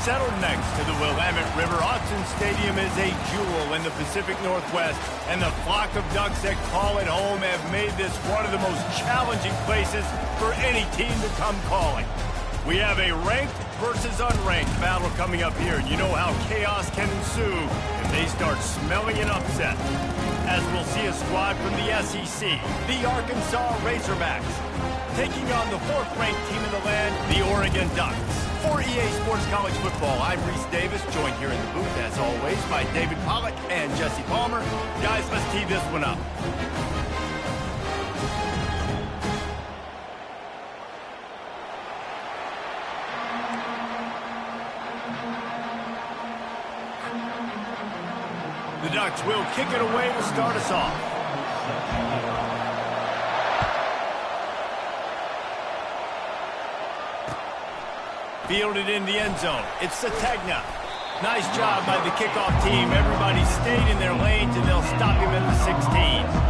settled next to the Willamette River. Autzen Stadium is a jewel in the Pacific Northwest, and the flock of Ducks that call it home have made this one of the most challenging places for any team to come calling. We have a ranked versus unranked battle coming up here, and you know how chaos can ensue if they start smelling an upset. As we'll see a squad from the SEC, the Arkansas Razorbacks, taking on the fourth-ranked team in the land, the Oregon Ducks. For EA Sports College Football, I'm Reese Davis, joined here in the booth, as always, by David Pollack and Jesse Palmer. Guys, let's tee this one up. The Ducks will kick it away to start us off. Fielded in the end zone. It's Sategna. Nice job by the kickoff team. Everybody stayed in their lanes, and they'll stop him at the 16.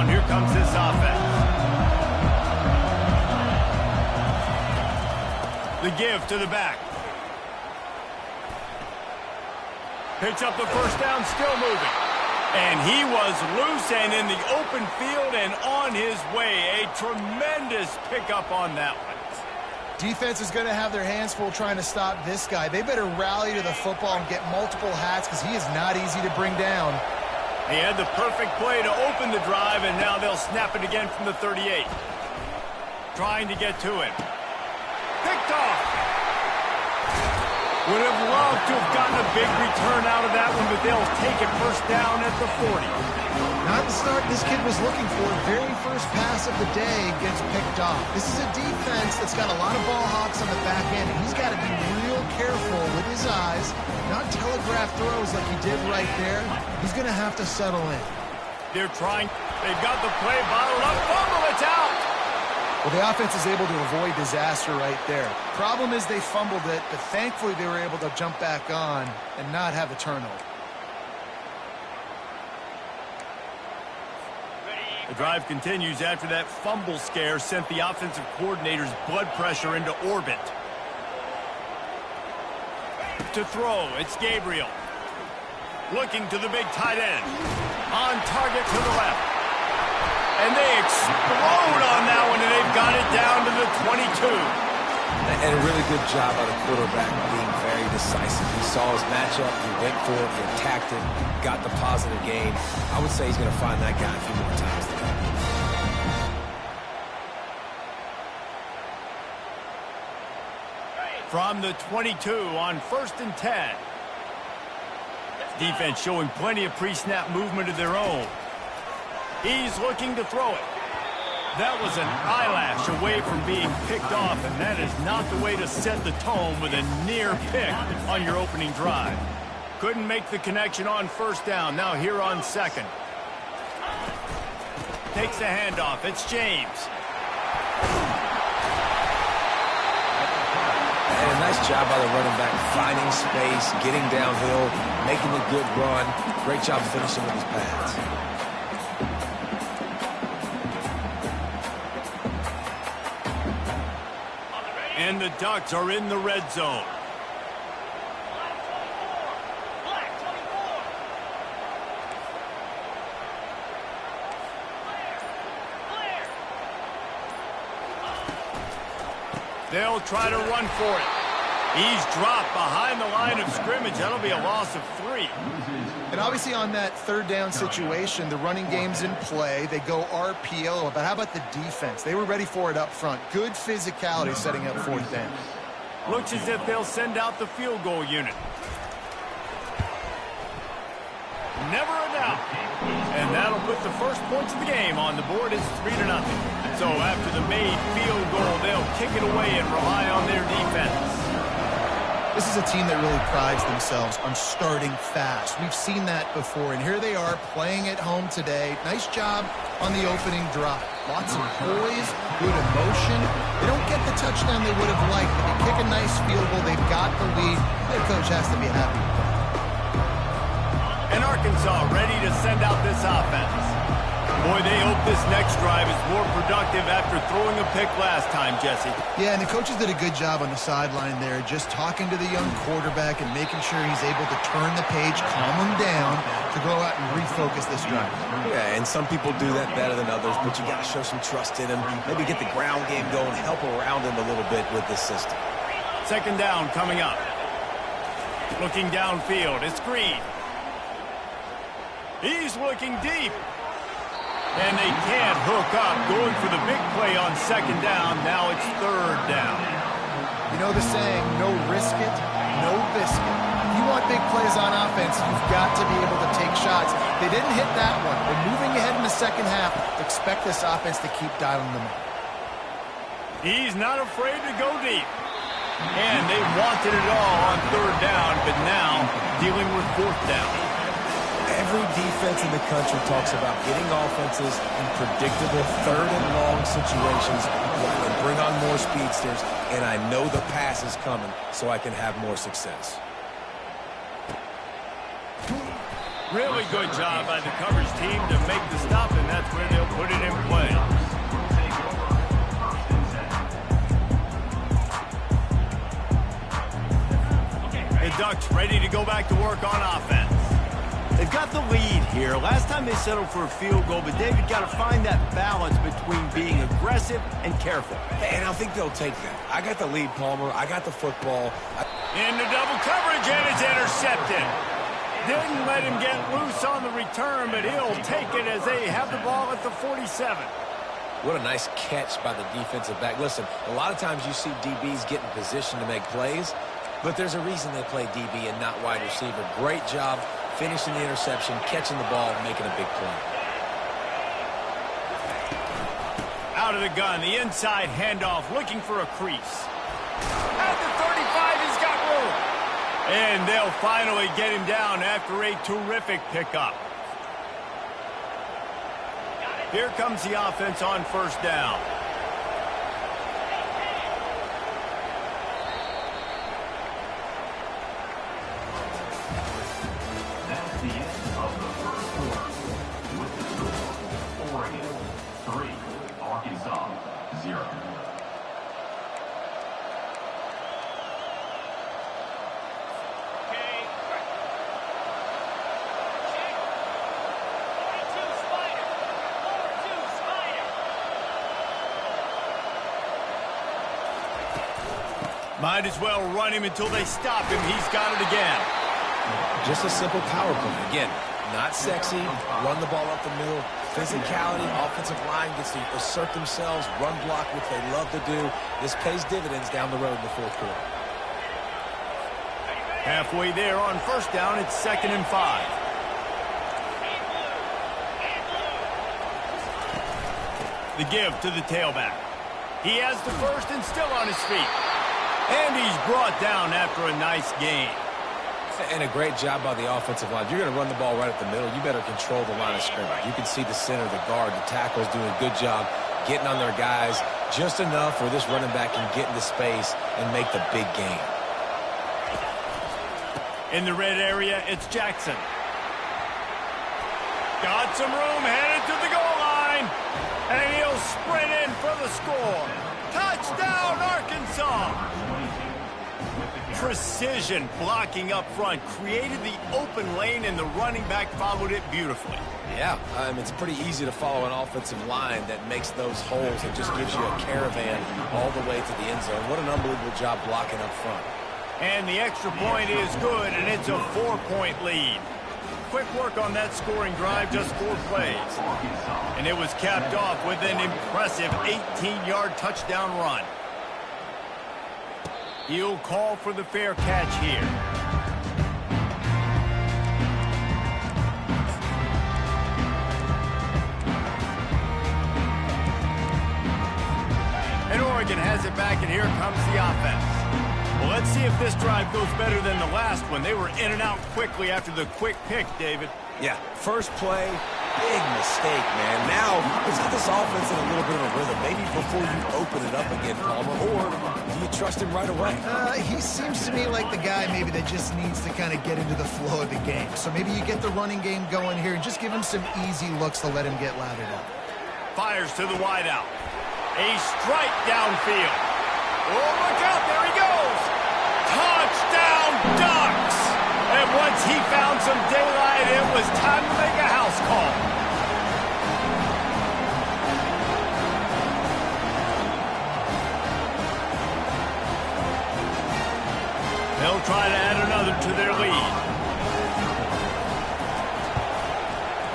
Here comes this offense. The give to the back. Picks up the first down, still moving. And he was loose and in the open field and on his way. A tremendous pickup on that one. Defense is going to have their hands full trying to stop this guy. They better rally to the football and get multiple hats because he is not easy to bring down. He had the perfect play to open the drive, and now they'll snap it again from the 38. Trying to get to him. Picked off. Would have loved to have gotten a big return out of that one, but they'll take it first down at the 40. Not the start this kid was looking for. Very first pass of the day gets picked off. This is a defense that's got a lot of ball hawks on the back end, and he's got to be real careful with his eyes, not telegraph throws like he did right there. He's going to have to settle in. They're trying. They've got the play bottled up. Fumble, it's out. Well, the offense is able to avoid disaster right there. Problem is they fumbled it, but thankfully they were able to jump back on and not have a turnover. The drive continues after that fumble scare sent the offensive coordinator's blood pressure into orbit. To throw, it's Gabriel. Looking to the big tight end. On target to the left. And they explode on that one, and they've got it down to the 22. And a really good job by the quarterback being very decisive. He saw his matchup, he went for it, he attacked it, got the positive gain. I would say he's going to find that guy a few more times today. From the 22 on 1st and 10. Defense showing plenty of pre-snap movement of their own. He's looking to throw it. That was an eyelash away from being picked off, and that is not the way to set the tone with a near pick on your opening drive. Couldn't make the connection on first down. Now here on second. Takes the handoff. It's James. And a nice job by the running back, finding space, getting downhill, making a good run. Great job finishing with his pads. And the Ducks are in the red zone. They'll try to run for it. He's dropped behind the line of scrimmage. That'll be a loss of 3. And obviously on that third down situation, the running game's in play. They go RPO. But how about the defense? They were ready for it up front. Good physicality setting up fourth down. Looks as if they'll send out the field goal unit. Never a doubt. And that'll put the first points of the game on the board. It's 3-0. So after the made field goal, they'll kick it away and rely on their defense. This is a team that really prides themselves on starting fast. We've seen that before, and here they are playing at home today. Nice job on the opening drive. Lots of poise, good emotion. They don't get the touchdown they would have liked, but they kick a nice field goal. They've got the lead. Their coach has to be happy with that. And Arkansas ready to send out this offense. Boy, they hope this next drive is more productive after throwing a pick last time, Jesse. Yeah, and the coaches did a good job on the sideline there, just talking to the young quarterback and making sure he's able to turn the page, calm him down, to go out and refocus this drive. Yeah, and some people do that better than others, but you got to show some trust in him, maybe get the ground game going, help around him a little bit with this system. Second down coming up. Looking downfield, it's Green. He's looking deep. And they can't hook up, going for the big play on second down. Now it's third down. You know the saying, no risk it, no biscuit. If you want big plays on offense, you've got to be able to take shots. They didn't hit that one. They're moving ahead in the second half. Expect this offense to keep dialing them up. He's not afraid to go deep. And they wanted it all on third down, but now dealing with fourth down. Every defense in the country talks about getting offenses in predictable third and long situations where I can bring on more speedsters, and I know the pass is coming so I can have more success. Really good job by the coverage team to make the stop, and that's where they'll put it in play. The Ducks ready to go back to work on offense. They've got the lead here. Last time they settled for a field goal, but David got to find that balance between being aggressive and careful. And I think they'll take that. I got the lead, Palmer. I got the football. Into double coverage, and it's intercepted. Didn't let him get loose on the return, but he'll take it as they have the ball at the 47. What a nice catch by the defensive back. Listen, a lot of times you see DBs get in position to make plays, but there's a reason they play DB and not wide receiver. Great job finishing the interception, catching the ball, and making a big play. Out of the gun, the inside handoff, looking for a crease. At the 35, he's got room. And they'll finally get him down after a terrific pickup. Here comes the offense on first down. Might as well run him until they stop him. He's got it again. Just a simple power play. Again, not sexy, run the ball up the middle. Physicality, offensive line gets to assert themselves, run block, which they love to do. This pays dividends down the road in the fourth quarter. Halfway there on first down, it's 2nd and 5. The give to the tailback. He has the first and still on his feet. And he's brought down after a nice gain. And a great job by the offensive line. If you're going to run the ball right at the middle, you better control the line of scrimmage. You can see the center, the guard, the tackles doing a good job getting on their guys just enough where this running back can get into space and make the big gain. In the red area, it's Jackson. Got some room, headed to the goal line. And he'll sprint in for the score. Touchdown, Arkansas! Precision blocking up front created the open lane, and the running back followed it beautifully. Yeah, it's pretty easy to follow an offensive line that makes those holes and just gives you a caravan all the way to the end zone. What an unbelievable job blocking up front. And the extra point is good, and it's a 4-point lead. Quick work on that scoring drive, just 4 plays. And it was capped off with an impressive 18-yard touchdown run. He'll call for the fair catch here. And Oregon has it back, and here comes the offense. Well, let's see if this drive goes better than the last one. They were in and out quickly after the quick pick, David. Yeah, first play, big mistake, man. Now, let's get this offense in a little bit of a rhythm. Maybe before you open it up again, Palmer, or do you trust him right away? He seems to me like the guy maybe that just needs to kind of get into the flow of the game. So maybe you get the running game going here and just give him some easy looks to let him get lathered up. Fires to the wideout. A strike downfield. Oh, look out, there he goes. Touchdown, Ducks. And once he found some daylight, it was time to make a house call. They'll try to add another to their lead.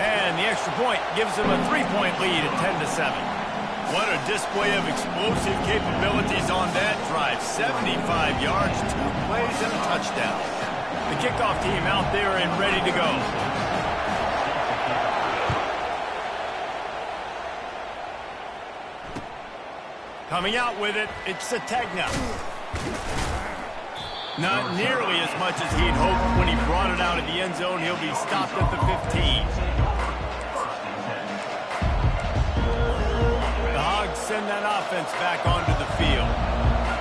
And the extra point gives them a 3-point lead at 10-7. What a display of explosive capabilities on that drive. 75 yards, 2 plays, and a touchdown. The kickoff team out there and ready to go. Coming out with it, it's Sategna. Not nearly as much as he'd hoped when he brought it out of the end zone. He'll be stopped at the 15. The Hogs send that offense back onto the field.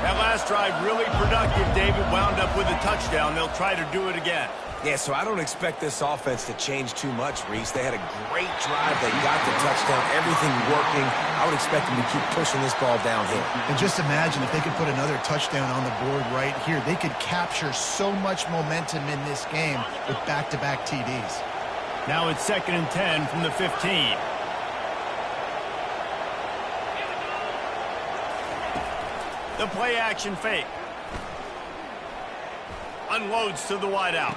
That last drive really productive. David wound up with a touchdown. They'll try to do it again. Yeah, so I don't expect this offense to change too much, Reese. They had a great drive. They got the touchdown, everything working. I would expect them to keep pushing this ball downhill. And just imagine if they could put another touchdown on the board right here. They could capture so much momentum in this game with back-to-back TDs. Now it's 2nd and 10 from the 15. The play action fake. Unloads to the wideout.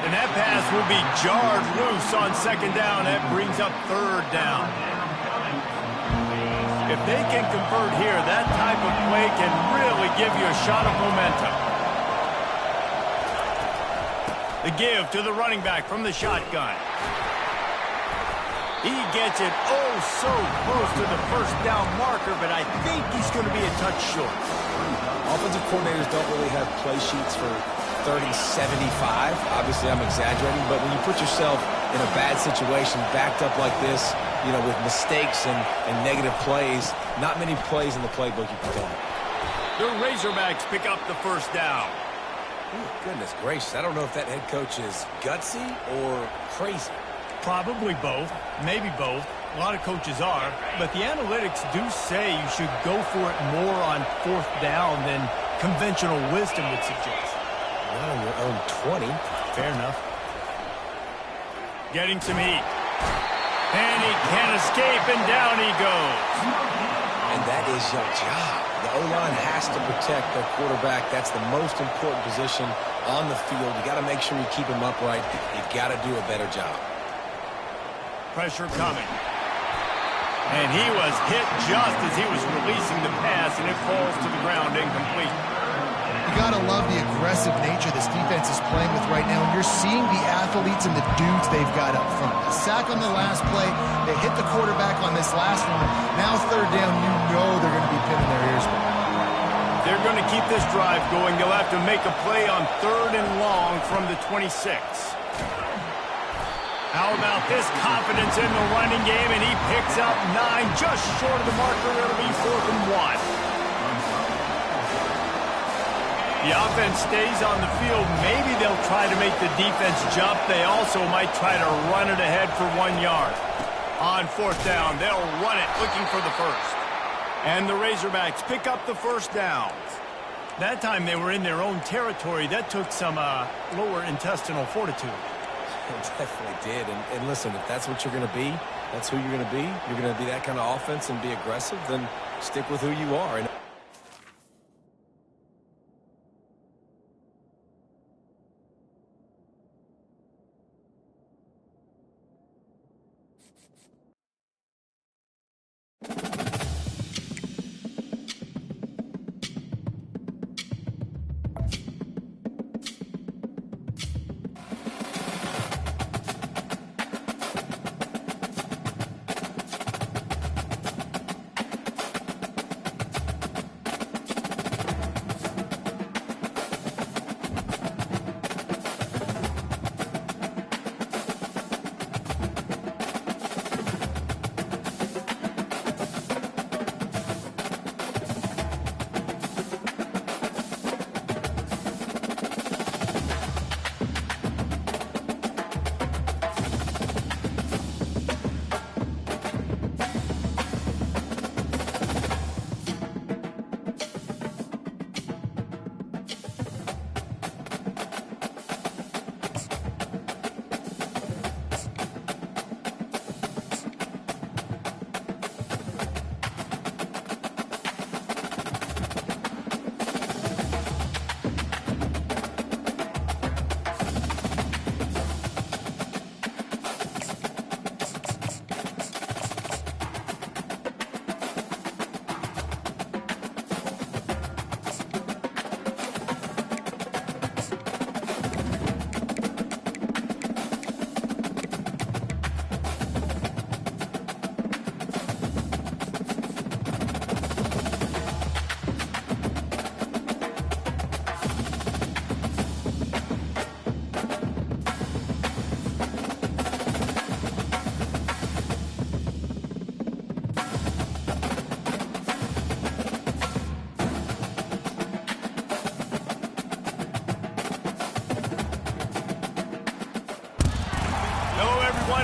And that pass will be jarred loose on 2nd down. That brings up 3rd down. If they can convert here, that type of play can really give you a shot of momentum. The give to the running back from the shotgun. He gets it oh so close to the 1st down marker, but I think he's going to be a touch short. Offensive coordinators don't really have play sheets for 30-75. Obviously, I'm exaggerating, but when you put yourself in a bad situation, backed up like this, you know, with mistakes and negative plays, not many plays in the playbook you can tell. The Razorbacks pick up the 1st down. Ooh, goodness gracious. I don't know if that head coach is gutsy or crazy. Probably both, maybe both. A lot of coaches are, but the analytics do say you should go for it more on 4th down than conventional wisdom would suggest. Not on your own 20. Fair enough. Getting some heat. And he can't escape, and down he goes. And that is your job. The O-line has to protect their quarterback. That's the most important position on the field. You got to make sure you keep him upright. You got to do a better job. Pressure coming. And he was hit just as he was releasing the pass, and it falls to the ground incomplete. You got to love the aggressive nature this defense is playing with right now. And you're seeing the athletes and the dudes they've got up front. A sack on the last play. They hit the quarterback on this last one. Now 3rd down, you know they're going to be pinning their ears back. They're going to keep this drive going. They'll have to make a play on 3rd and long from the 26. How about this confidence in the running game, and he picks up 9, just short of the marker. It'll be 4th and 1. The offense stays on the field. Maybe they'll try to make the defense jump. They also might try to run it ahead for 1 yard. On 4th down, they'll run it, looking for the 1st. And the Razorbacks pick up the 1st down. That time they were in their own territory. That took some lower intestinal fortitude. It definitely did. And listen, if that's what you're going to be, that's who you're going to be. You're going to be that kind of offense and be aggressive, then stick with who you are. And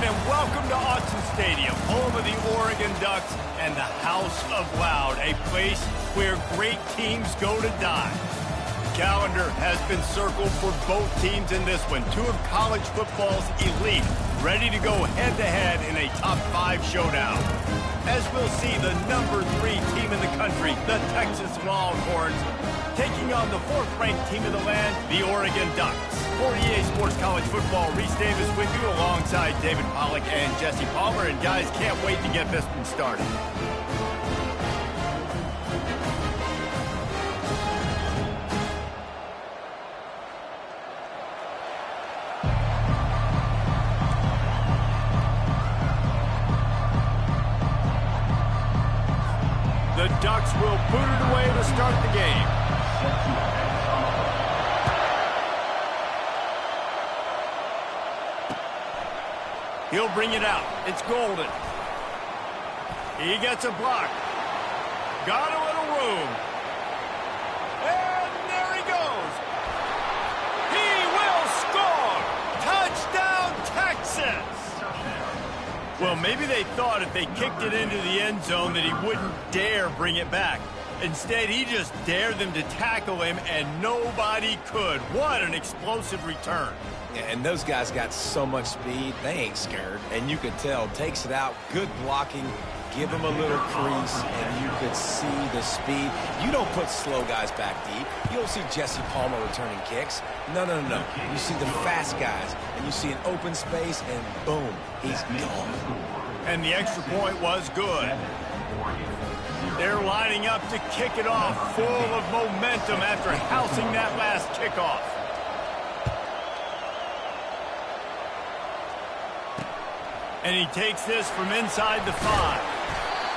everyone, and welcome to Autzen Stadium, home of the Oregon Ducks and the House of Loud, a place where great teams go to die. The calendar has been circled for both teams in this one. Two of college football's elite, ready to go head-to-head in a top-5 showdown. As we'll see, the number 3 team in the country, the Texas Longhorns, taking on the 4th-ranked team in the land, the Oregon Ducks. For EA Sports College Football, Reese Davis with you alongside David Pollack and Jesse Palmer. And guys, can't wait to get this one started. The Ducks will boot it away to start the game. He'll bring it out. It's Golden. He gets a block. Got a little room. And there he goes. He will score. Touchdown, Texas. Well, maybe they thought if they kicked it into the end zone that he wouldn't dare bring it back. Instead, he just dared them to tackle him, and nobody could. What an explosive return. And those guys got so much speed, they ain't scared. And you could tell, takes it out, good blocking, give him a little crease, and you could see the speed. You don't put slow guys back deep. You don't see Jesse Palmer returning kicks. No. You see the fast guys, and you see an open space, and boom, he's gone. And the extra point was good. They're lining up to kick it off, full of momentum after housing that last kickoff. And he takes this from inside the 5.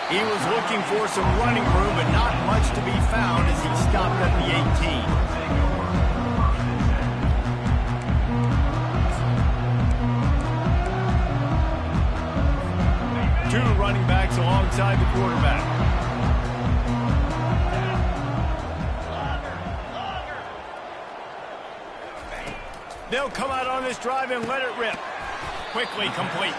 He was looking for some running room, but not much to be found as he stopped at the 18. Two running backs alongside the quarterback. They'll come out on this drive and let it rip. Quickly complete.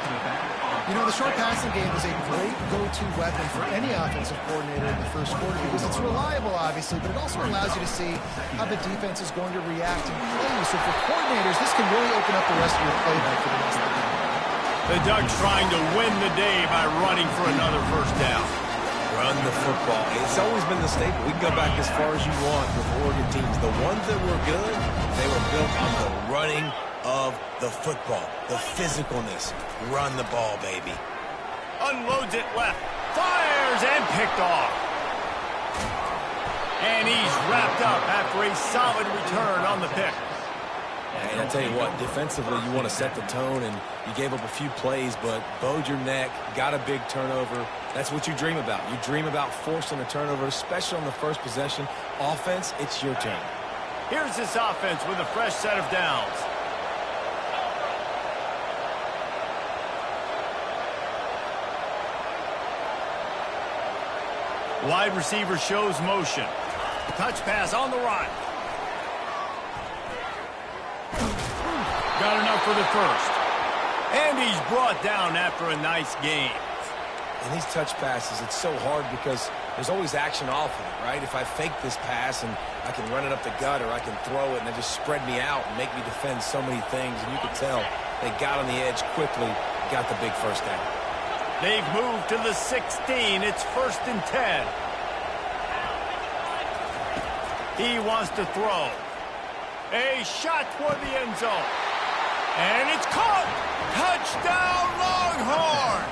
You know, the short passing game is a great go-to weapon for any offensive coordinator in the first quarter because it's reliable, obviously, but it also allows you to see how the defense is going to react and play. So for coordinators, this can really open up the rest of your playbook for the rest of the game. The Ducks trying to win the day by running for another first down. Run the football. It's always been the staple. We can go back as far as you want with Oregon teams. The ones that were good, they were built on the running of the football, the physicalness. Run the ball, baby. Unloads it left, fires, and picked off. And he's wrapped up after a solid return on the pick. And I tell you what, defensively, you want to set the tone, and you gave up a few plays, but bowed your neck, got a big turnover. That's what you dream about. You dream about forcing a turnover, especially on the first possession. Offense, it's your turn. Here's this offense with a fresh set of downs. Wide receiver shows motion. Touch pass on the run. Got enough for the first. And he's brought down after a nice gain. And these touch passes, it's so hard because there's always action off of it, right? If I fake this pass and I can run it up the gut or I can throw it and they just spread me out and make me defend so many things. And you could tell they got on the edge quickly, got the big first down. They've moved to the 16. It's 1st and 10. He wants to throw. A shot toward the end zone. And it's caught. Touchdown, Longhorns.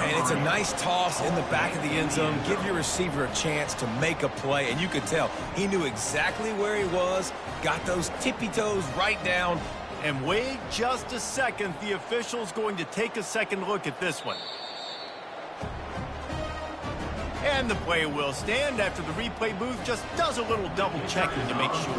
And it's a nice toss in the back of the end zone. Give your receiver a chance to make a play. And you could tell he knew exactly where he was, got those tippy toes right down. And wait just a second. The official's going to take a second look at this one. And the play will stand after the replay booth just does a little double checking to make sure.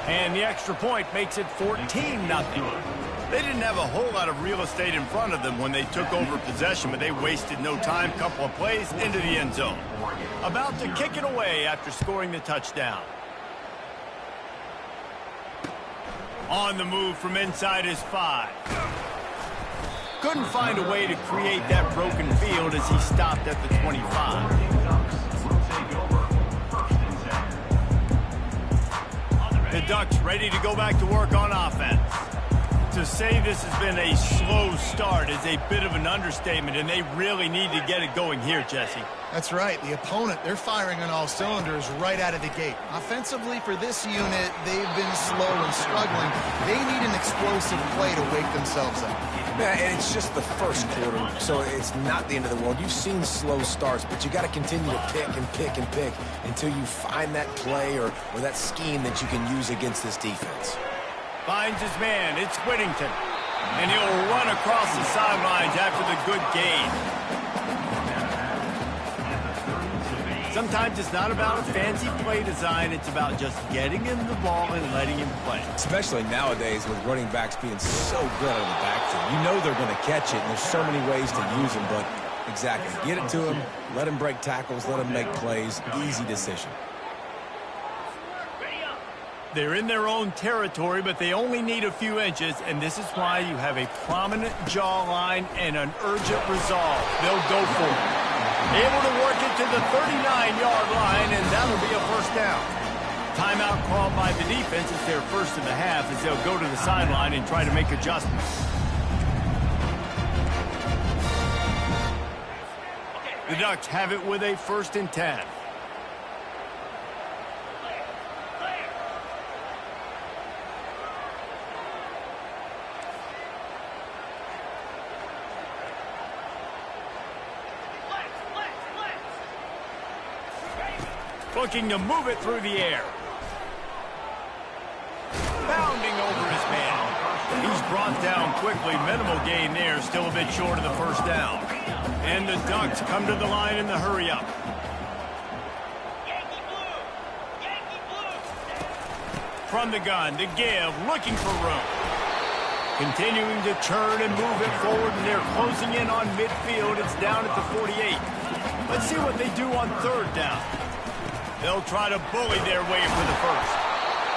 And the extra point makes it 14-0. They didn't have a whole lot of real estate in front of them when they took over possession, but they wasted no time. Couple of plays into the end zone. About to kick it away after scoring the touchdown. On the move from inside his 5. Couldn't find a way to create that broken field as he stopped at the 25. The Ducks ready to go back to work on offense. To say this has been a slow start is a bit of an understatement, and they really need to get it going here, Jesse. That's right. The opponent, they're firing on all cylinders right out of the gate. Offensively, for this unit, they've been slow and struggling. They need an explosive play to wake themselves up. Yeah, and it's just the first quarter, so it's not the end of the world. You've seen slow starts, but you got to continue to pick and pick and pick until you find that play or that scheme that you can use against this defense. Finds his man. It's Whittington. And he'll run across the sidelines after the good gain. Sometimes it's not about a fancy play design. It's about just getting him the ball and letting him play. Especially nowadays with running backs being so good out of the backfield. You know they're going to catch it, and there's so many ways to use them. But exactly, get it to him, let him break tackles, let him make plays. Easy decision. They're in their own territory, but they only need a few inches, and this is why you have a prominent jawline and an urgent resolve. They'll go for it. Able to work it to the 39-yard line, and that'll be a first down. Timeout called by the defense. It's their first of the half as they'll go to the sideline and try to make adjustments. The Ducks have it with a 1st and 10. Looking to move it through the air. Bounding over his man. He's brought down quickly. Minimal gain there. Still a bit short of the first down. And the Ducks come to the line in the hurry-up. From the gun, to give, looking for room. Continuing to turn and move it forward, and they're closing in on midfield. It's down at the 48. Let's see what they do on 3rd down. They'll try to bully their way for the first.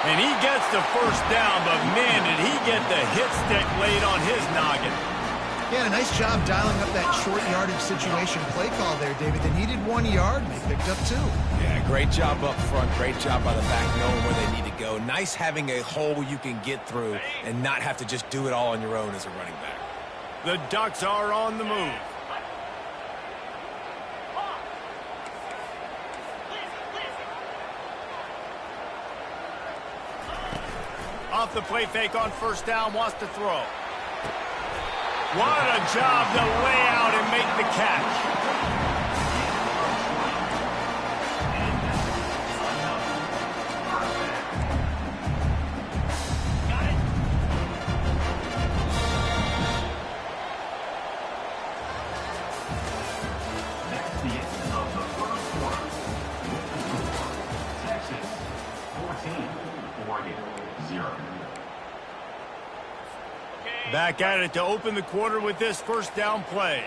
And he gets the first down, but man, did he get the hit stick laid on his noggin. Yeah, a nice job dialing up that short yardage situation play call there, David. They needed 1 yard, and they picked up 2. Yeah, great job up front. Great job by the back knowing where they need to go. Nice having a hole you can get through and not have to just do it all on your own as a running back. The Ducks are on the move. Off the play fake on 1st down, wants to throw. What a job to lay out and make the catch. Texas 14, Oregon 0. Back at it to open the quarter with this 1st down play.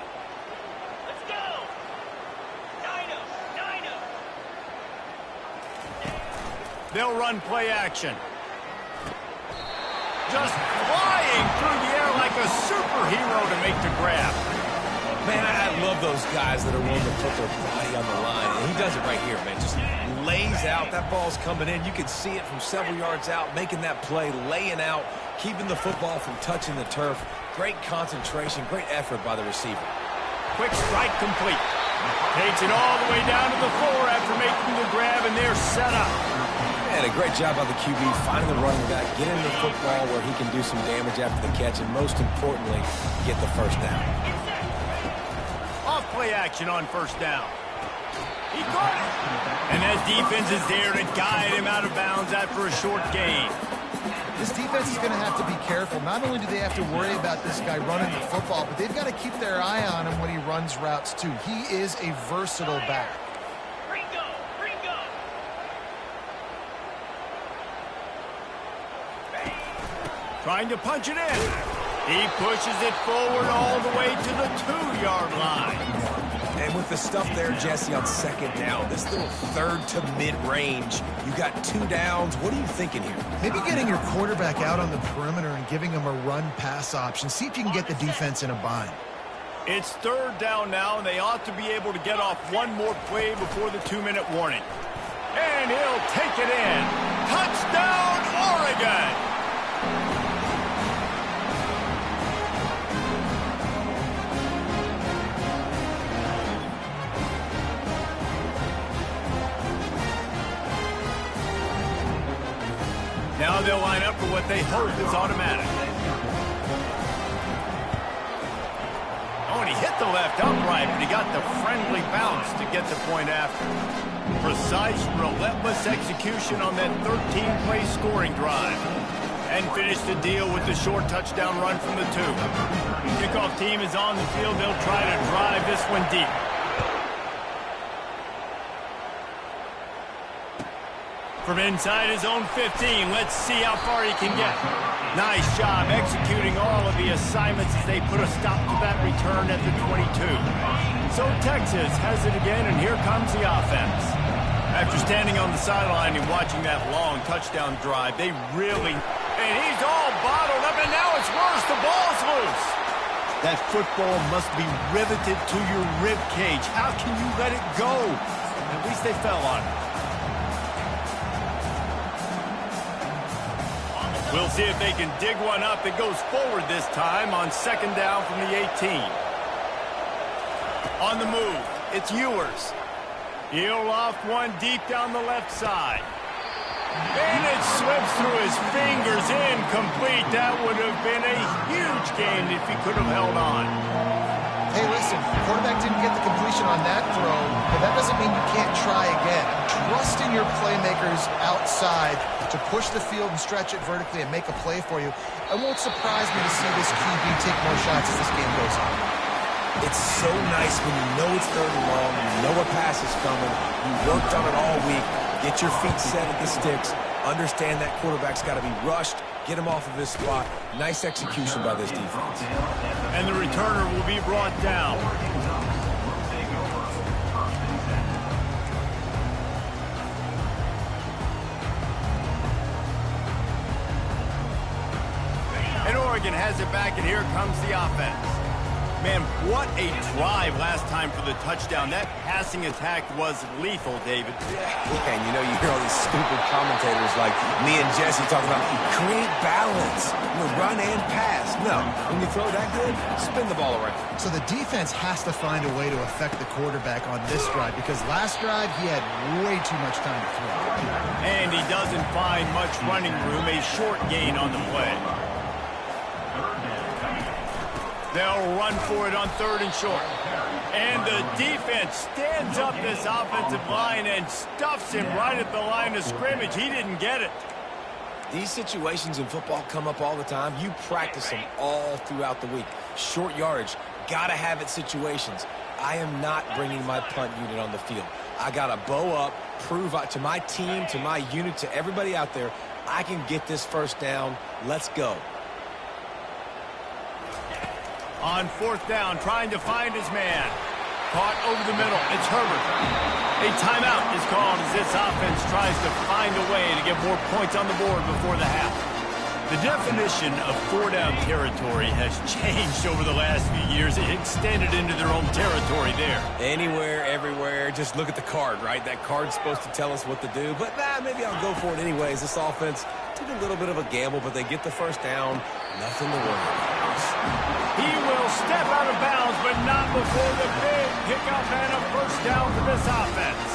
Let's go! Dino! They'll run play action. Just flying through the air like a superhero to make the grab. Man, I love those guys that are willing to put their body on the line. And he does it right here, man. Just lays out. That ball's coming in. You can see it from several yards out, making that play, laying out, keeping the football from touching the turf. Great concentration, great effort by the receiver. Quick strike complete. Takes it all the way down to the floor after making the grab, and they're set up. And a great job by the QB finding the running back, getting the football where he can do some damage after the catch, and most importantly, get the first down. Off play action on 1st down. He caught it. And that defense is there to guide him out of bounds after a short gain. This defense is going to have to be careful. Not only do they have to worry about this guy running the football, but they've got to keep their eye on him when he runs routes too. He is a versatile back. Ringo! Trying to punch it in. He pushes it forward all the way to the 2-yard line. And with the stuff there, Jesse, on second down, this little third to mid-range, you got 2 downs. What are you thinking here? Maybe getting your quarterback out on the perimeter and giving him a run-pass option. See if you can get the defense in a bind. It's third down now, and they ought to be able to get off one more play before the 2-minute warning. And he'll take it in. Touchdown, Oregon! Now they'll line up for what they hope is automatic. Oh, and he hit the left upright, but he got the friendly bounce to get the point after. Precise, relentless execution on that 13-play scoring drive. And finished the deal with the short touchdown run from the 2. Kickoff team is on the field. They'll try to drive this one deep. From inside his own 15, let's see how far he can get. Nice job executing all of the assignments as they put a stop to that return at the 22. So Texas has it again, and here comes the offense. After standing on the sideline and watching that long touchdown drive, they really... And he's all bottled up, and now it's worse. The ball's loose. That football must be riveted to your rib cage. How can you let it go? At least they fell on it. We'll see if they can dig one up that goes forward this time on second down from the 18. On the move, it's Ewers. He'll loft one deep down the left side. And it slips through his fingers, incomplete. That would have been a huge gain if he could have held on. Hey, listen, quarterback didn't get the completion on that throw, but that doesn't mean you can't try again. Trust in your playmakers outside to push the field and stretch it vertically and make a play for you. It won't surprise me to see this QB take more shots as this game goes on. It's so nice when you know it's third and long, you know a pass is coming, you worked on it all week, get your feet set at the sticks, understand that quarterback's got to be rushed, get him off of his spot. Nice execution by this defense. And the returner will be brought down. And Oregon has it back, and here comes the offense. Man, what a drive last time for the touchdown. That passing attack was lethal, David. Yeah, and you know, you hear all these stupid commentators like me and Jesse talking about create balance, run and pass. No, when you throw that good, spin the ball around. So the defense has to find a way to affect the quarterback on this drive because last drive he had way too much time to throw. And he doesn't find much running room, a short gain on the play. They'll run for it on third and short. And the defense stands up this offensive line and stuffs him right at the line of scrimmage. He didn't get it. These situations in football come up all the time. You practice them all throughout the week. Short yardage, gotta have it situations. I am not bringing my punt unit on the field. I gotta bow up, prove to my team, to my unit, to everybody out there, I can get this first down. Let's go. On fourth down, trying to find his man. Caught over the middle. It's Herbert. A timeout is called as this offense tries to find a way to get more points on the board before the half. The definition of four-down territory has changed over the last few years. It extended into their own territory there. Anywhere, everywhere, just look at the card, right? That card's supposed to tell us what to do, but maybe I'll go for it anyways. This offense took a little bit of a gamble, but they get the first down. Nothing to worry about. He will step out of bounds, but not before the big pickup and a first down for this offense.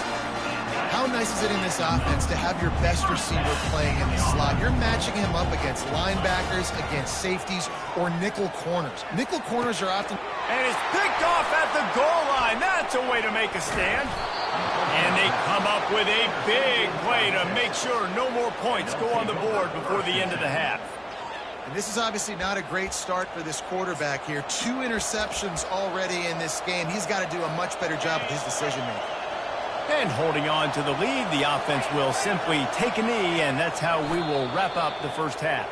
How nice is it in this offense to have your best receiver playing in the slot? You're matching him up against linebackers, against safeties, or nickel corners. Nickel corners are often... And it's picked off at the goal line. That's a way to make a stand. And they come up with a big play to make sure no more points go on the board before the end of the half. And this is obviously not a great start for this quarterback here. 2 interceptions already in this game. He's got to do a much better job with his decision-making. And holding on to the lead, the offense will simply take a knee, and that's how we will wrap up the first half.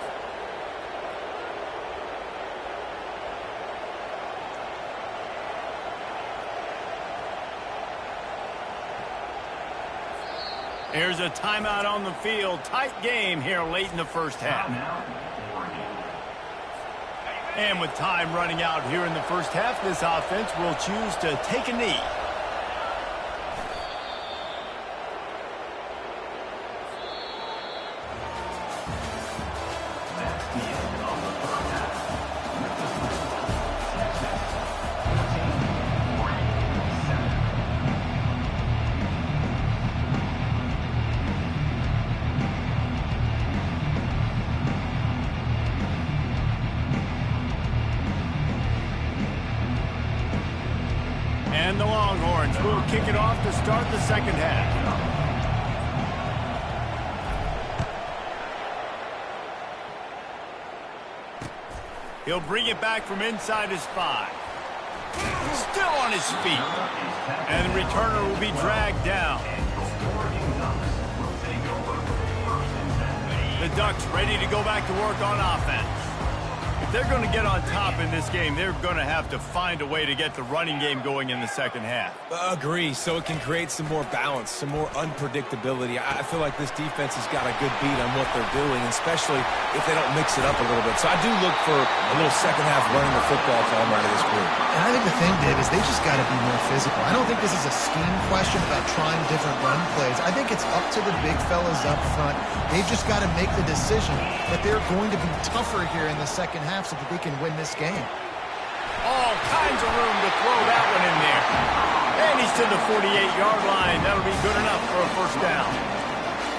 Here's a timeout on the field. Tight game here late in the first half. And with time running out here in the first half, this offense will choose to take a knee. And the Longhorns will kick it off to start the second half. He'll bring it back from inside his 5. Still on his feet. And the returner will be dragged down. The Ducks ready to go back to work on offense. If they're going to get on top in this game, they're going to have to find a way to get the running game going in the second half. Agree, so it can create some more balance, some more unpredictability. I feel like this defense has got a good beat on what they're doing, especially if they don't mix it up a little bit. So I do look for a little second half running the football from out of this group. And I think the thing, Dave, is they just got to be more physical. I don't think this is a scheme question about trying different run plays. I think it's up to the big fellas up front. They've just got to make the decision that they're going to be tougher here in the second half so that they can win this game. All kinds of room to throw that one in there. And he's to the 48-yard line. That'll be good enough for a first down.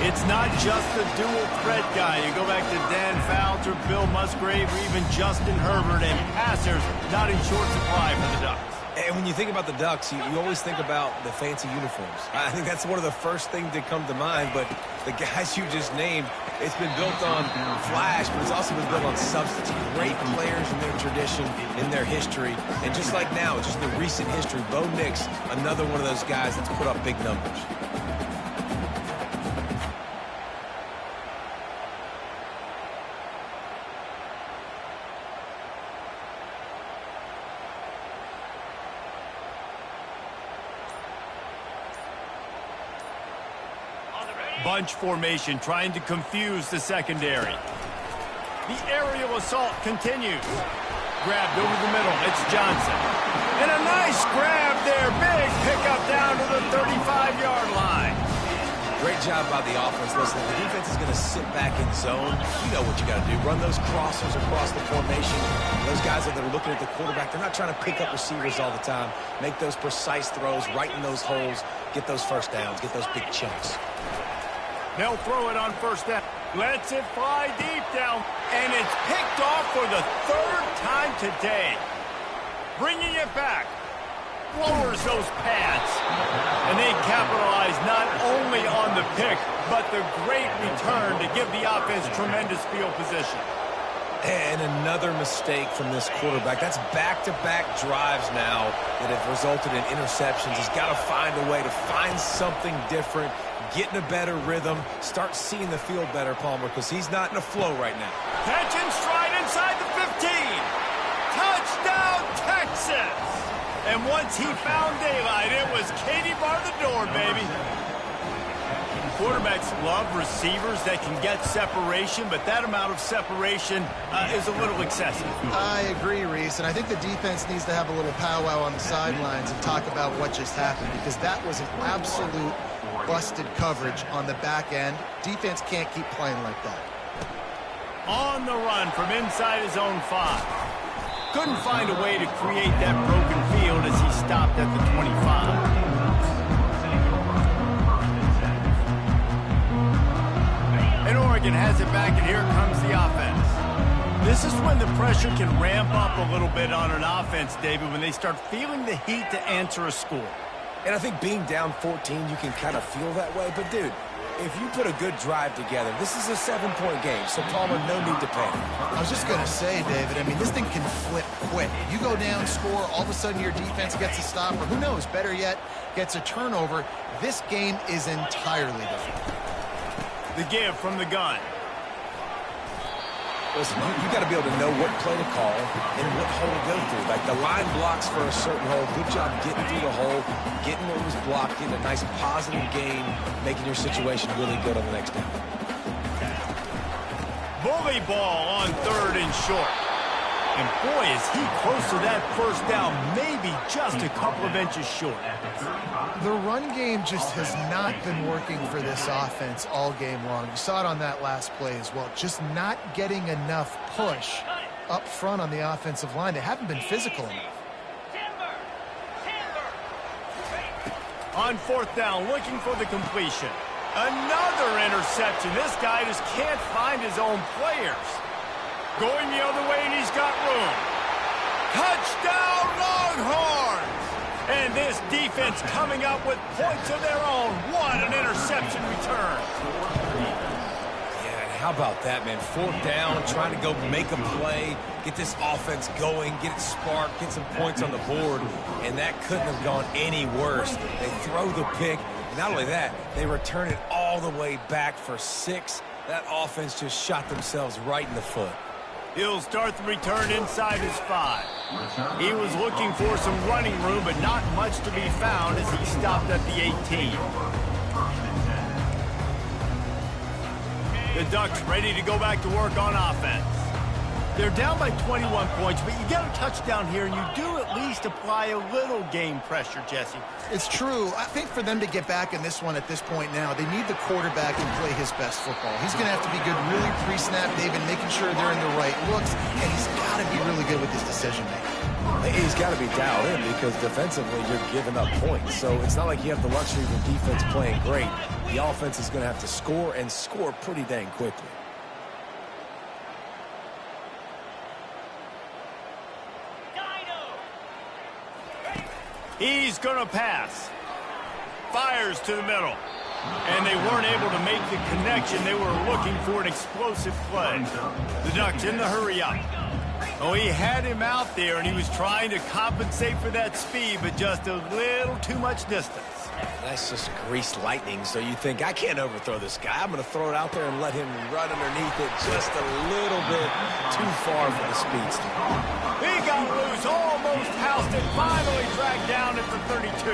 It's not just the dual threat guy. You go back to Dan Fouts or Bill Musgrave or even Justin Herbert, and passers not in short supply for the Ducks. And when you think about the Ducks, you always think about the fancy uniforms. I think that's one of the first things that come to mind, but the guys you just named, it's been built on flash, but it's also been built on substance. Great players in their tradition, in their history, and just like now, just the recent history, Bo Nix, another one of those guys that's put up big numbers. Bunch formation trying to confuse the secondary. The aerial assault continues. Grabbed over the middle. It's Johnson. And a nice grab there. Big pickup down to the 35-yard line. Great job by the offense. Listen, if the defense is going to sit back in zone, you know what you got to do. Run those crossers across the formation. Those guys that are looking at the quarterback, they're not trying to pick up receivers all the time. Make those precise throws right in those holes. Get those first downs. Get those big chunks. They'll throw it on first down. Lets it fly deep down. And it's picked off for the third time today. Bringing it back. Lowers those pads. And they capitalize not only on the pick, but the great return to give the offense tremendous field position. And another mistake from this quarterback. That's back-to-back drives now that have resulted in interceptions. He's got to find a way to find something different, get in a better rhythm, start seeing the field better, Palmer, because he's not in a flow right now. Catch and stride inside the 15. Touchdown, Texas. And once he found daylight, it was Katie bar the door, baby. Quarterbacks love receivers that can get separation, but that amount of separation is a little excessive. I agree, Reese, and I think the defense needs to have a little powwow on the sidelines and talk about what just happened, because that was an absolute busted coverage on the back end. Defense can't keep playing like that. On the run from inside his own 5. Couldn't find a way to create that broken field as he stopped at the 25. And Oregon has it back, and here comes the offense. This is when the pressure can ramp up a little bit on an offense, David, when they start feeling the heat to answer a score. And I think being down 14, you can kind of feel that way. But, dude, if you put a good drive together, this is a 7-point game, so Palmer, no need to panic. I was just going to say, David, I mean, this thing can flip quick. You go down, score, all of a sudden your defense gets a stop, or who knows, better yet, gets a turnover. This game is entirely different. The give from the gun. Listen, you got to be able to know what play to call and what hole to go through. Like the line blocks for a certain hole. Good job getting through the hole, getting what was blocked, getting a nice positive gain, making your situation really good on the next down. Bully ball on 3rd and short. And boy, is he close to that first down, maybe just a couple of inches short. The run game just has not been working for this offense all game long. You saw it on that last play as well. Just not getting enough push up front on the offensive line. They haven't been physical enough. On 4th down, looking for the completion. Another interception. This guy just can't find his own players. Going the other way, and he's got room. Touchdown, Longhorns! And this defense coming up with points of their own. What an interception return. Yeah, and how about that, man? 4th down, trying to go make a play, get this offense going, get it sparked, get some points on the board, and that couldn't have gone any worse. They throw the pick. Not only that, they return it all the way back for 6. That offense just shot themselves right in the foot. He'll start the return inside his 5. He was looking for some running room, but not much to be found as he stopped at the 18. The Ducks ready to go back to work on offense. They're down by 21 points, but you get a touchdown here, and you do at least apply a little game pressure, Jesse. It's true. I think for them to get back in this one at this point now, they need the quarterback to play his best football. He's going to have to be good really pre-snap, David, making sure they're in the right looks, and he's got to be really good with his decision-making. He's got to be dialed in because defensively you're giving up points. So it's not like you have the luxury of the defense playing great. The offense is going to have to score and score pretty dang quickly. He's going to pass. Fires to the middle. And they weren't able to make the connection. They were looking for an explosive play. The Ducks in the hurry up. Oh, he had him out there, and he was trying to compensate for that speed, but just a little too much distance. That's just greased lightning, so you think, I can't overthrow this guy. I'm going to throw it out there and let him run underneath it just a little bit too far for the speedster. He got loose, almost housed it, finally dragged down at the 32.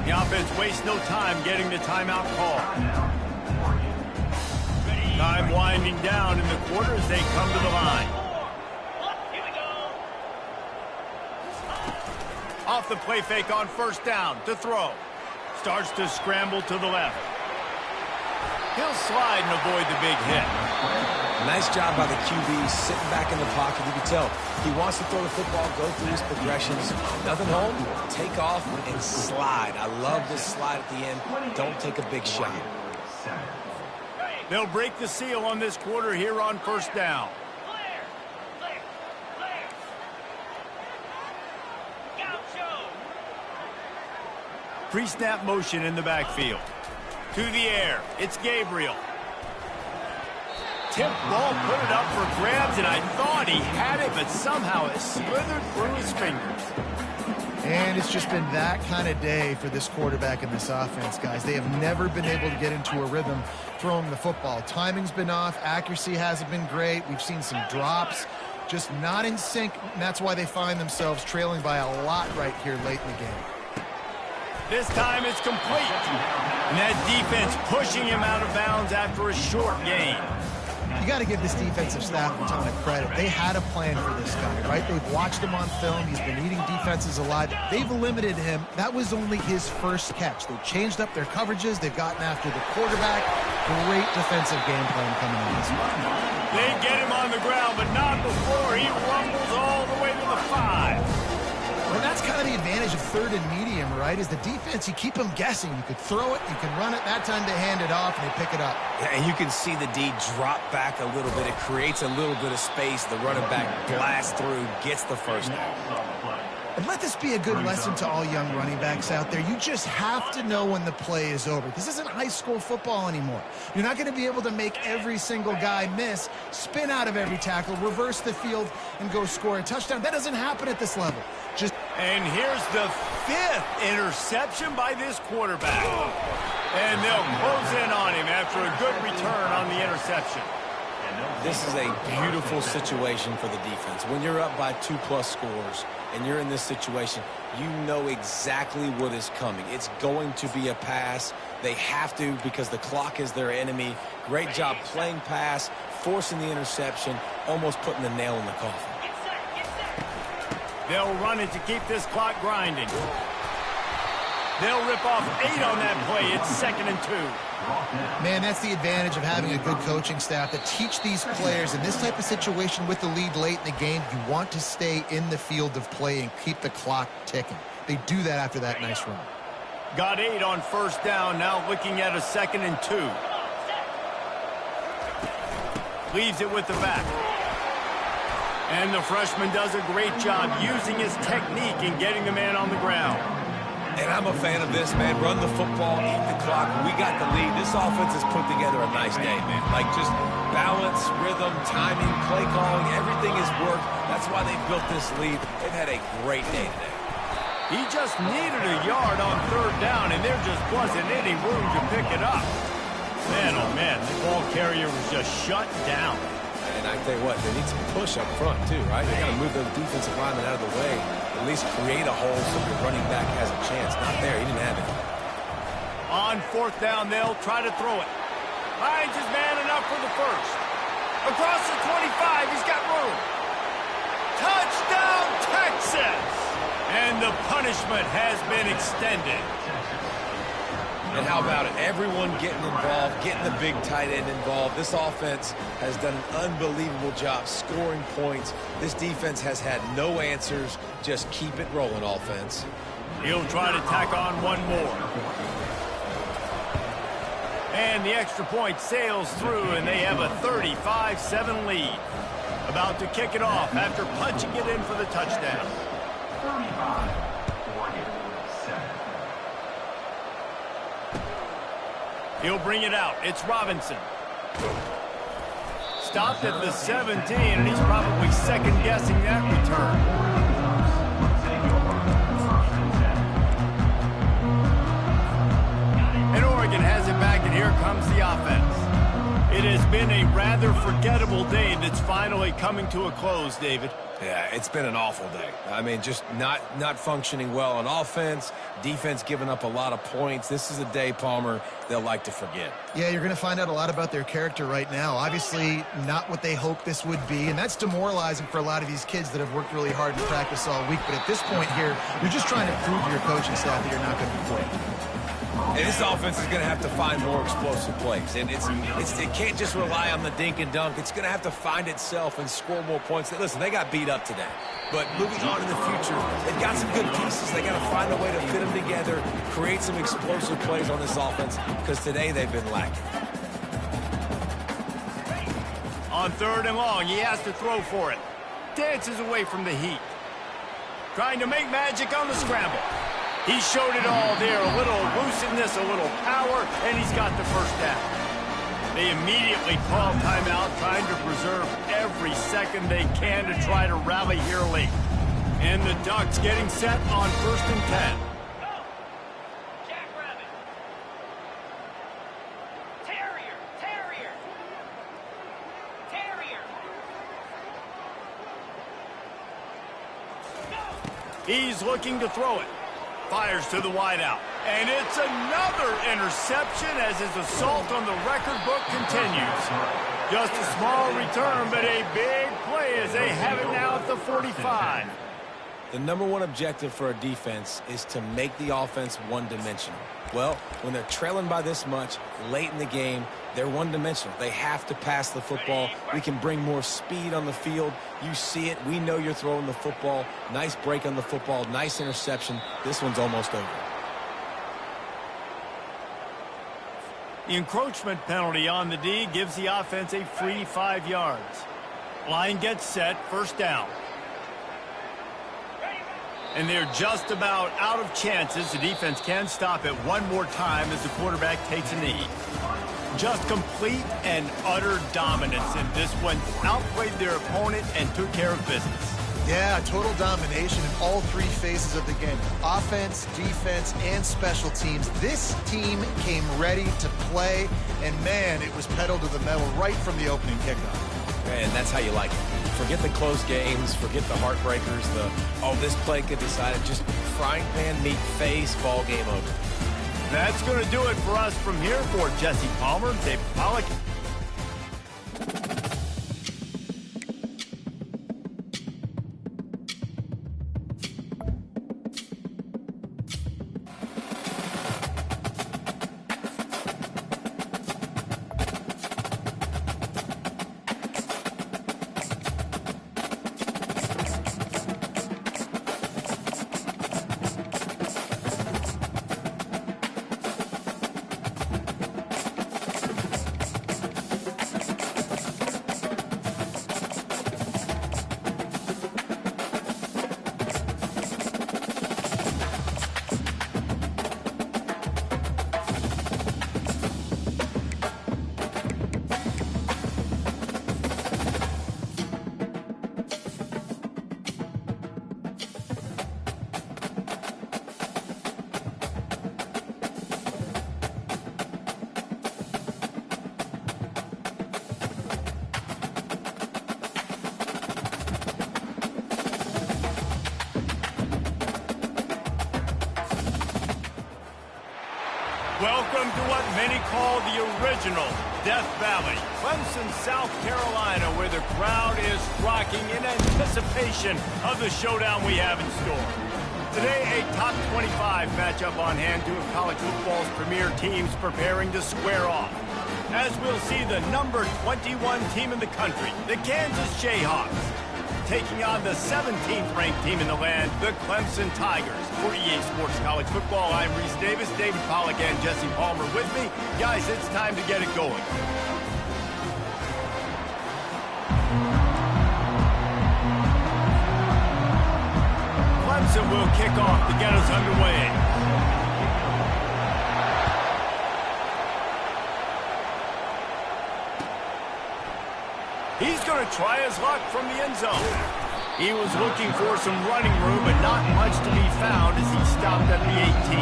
The offense wastes no time getting the timeout call. Time winding down in the quarter as they come to the line. Off the play fake on 1st down to throw. Starts to scramble to the left. He'll slide and avoid the big hit. Nice job by the QB sitting back in the pocket. You can tell he wants to throw the football, go through his progressions. Nothing home, take off, and slide. I love this slide at the end. Don't take a big shot. They'll break the seal on this quarter here on 1st down. Pre-snap motion in the backfield. To the air. It's Gabriel. Tip ball, put it up for grabs, and I thought he had it, but somehow it slithered through his fingers. And it's just been that kind of day for this quarterback and this offense, guys. They have never been able to get into a rhythm throwing the football. Timing's been off. Accuracy hasn't been great. We've seen some drops. Just not in sync, and that's why they find themselves trailing by a lot right here late in the game. This time it's complete. And that defense pushing him out of bounds after a short gain. You got to give this defensive staff a ton of credit. They had a plan for this guy, right? They've watched him on film. He's been eating defenses alive. They've limited him. That was only his first catch. They've changed up their coverages. They've gotten after the quarterback. Great defensive game plan coming in this one. They get him on the ground, but not before he rumbles all the way to the 5. And that's kind of the advantage of 3rd and medium, right? Is the defense, you keep them guessing. You could throw it, you can run it. That time they hand it off and they pick it up. Yeah, and you can see the D drop back a little bit. It creates a little bit of space. The running back blasts through, gets the first down. And let this be a good lesson to all young running backs out there. You just have to know when the play is over. This isn't high school football anymore. You're not going to be able to make every single guy miss, spin out of every tackle, reverse the field, and go score a touchdown. That doesn't happen at this level. And here's the 5th interception by this quarterback. And they'll close in on him after a good return on the interception. This is a beautiful situation for the defense. When you're up by 2+ scores and you're in this situation, you know exactly what is coming. It's going to be a pass. They have to because the clock is their enemy. Great job playing pass, forcing the interception, almost putting the nail in the coffin. They'll run it to keep this clock grinding. They'll rip off 8 on that play. It's 2nd and 2. Man, that's the advantage of having a good coaching staff that teach these players in this type of situation with the lead late in the game. You want to stay in the field of play and keep the clock ticking. They do that after that nice run. Got 8 on 1st down. Now looking at a 2nd and 2. Leaves it with the back. And the freshman does a great job using his technique and getting the man on the ground. And I'm a fan of this, man. Run the football, eat the clock. We got the lead. This offense has put together a nice day, man. Like just balance, rhythm, timing, play calling, everything has worked. That's why they built this lead. They've had a great day today. He just needed a yard on 3rd down, and there just wasn't any room to pick it up. Man, oh man, the ball carrier was just shut down. And I tell you what, they need some push up front too, right? They got to move the defensive lineman out of the way, at least create a hole so the running back has a chance. Not there, he didn't have it. On 4th down, they'll try to throw it. Finds his man enough for the 1st. Across the 25, he's got room. Touchdown, Texas! And the punishment has been extended. And how about it? Everyone getting involved, getting the big tight end involved. This offense has done an unbelievable job scoring points. This defense has had no answers. Just keep it rolling, offense. He'll try to tack on one more. And the extra point sails through, and they have a 35-7 lead. About to kick it off after punching it in for the touchdown. 35-7. He'll bring it out. It's Robinson. Stopped at the 17, and he's probably second-guessing that return. And Oregon has it back, and here comes the offense. It has been a rather forgettable day that's finally coming to a close, David. Yeah, it's been an awful day. I mean, just not functioning well on offense, defense giving up a lot of points. This is a day, Palmer, they'll like to forget. Yeah, you're going to find out a lot about their character right now. Obviously, not what they hoped this would be, and that's demoralizing for a lot of these kids that have worked really hard in practice all week. But at this point here, you're just trying to prove to your coaching staff that you're not going to be playing. And this offense is going to have to find more explosive plays. And it can't just rely on the dink and dunk. It's going to have to find itself and score more points. Listen, they got beat up today. But moving on in the future, they've got some good pieces. They got to find a way to fit them together, create some explosive plays on this offense, because today they've been lacking. On 3rd and long, he has to throw for it. Dances away from the heat. Trying to make magic on the scramble. He showed it all there, a little looseness, a little power, and he's got the 1st down. They immediately call timeout, trying to preserve every second they can to try to rally here late. And the Ducks getting set on 1st and 10. Go! Jackrabbit! Terrier! Terrier! Terrier! Go! He's looking to throw it. Fires to the wideout. And it's another interception as his assault on the record book continues. Just a small return, but a big play as they have it now at the 45. The #1 objective for a defense is to make the offense one-dimensional. Well, when they're trailing by this much late in the game, they're one-dimensional. They have to pass the football. We can bring more speed on the field. You see it. We know you're throwing the football. Nice break on the football. Nice interception. This one's almost over. The encroachment penalty on the D gives the offense a free 5 yards. Line gets set, 1st down. And they're just about out of chances. The defense can stop it one more time as the quarterback takes a knee. Just complete and utter dominance in this one. Outplayed their opponent and took care of business. Yeah, total domination in all three phases of the game. Offense, defense, and special teams. This team came ready to play, and man, it was pedal to the metal right from the opening kickoff. And that's how you like it. Forget the close games, forget the heartbreakers, this play could decide it. Just frying pan meet face, ball game over. That's going to do it for us from here. For Jesse Palmer, David Pollack. Welcome to what many call the original Death Valley, Clemson, South Carolina, where the crowd is rocking in anticipation of the showdown we have in store. Today, a top 25 matchup on hand, two of college football's premier teams preparing to square off. As we'll see the number 21 team in the country, the Kansas Jayhawks, taking on the 17th ranked team in the land, the Clemson Tigers. For EA Sports College Football, I'm Reese Davis, David Pollack and Jesse Palmer with me. Guys, it's time to get it going. Clemson will kick off to get us underway. He's going to try his luck from the end zone. He was looking for some running room, but not much to be found as he stopped at the 18.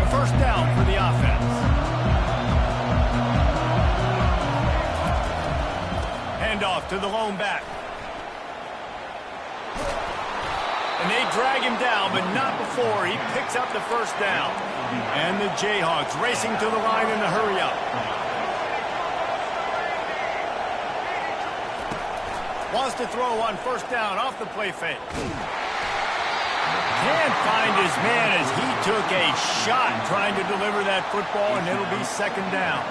A first down for the offense. Handoff to the lone back. And they drag him down, but not before he picks up the first down. And the Jayhawks racing to the line in the hurry-up. Wants to throw on first down off the play fake. Can't find his man as he took a shot trying to deliver that football, and it'll be second down.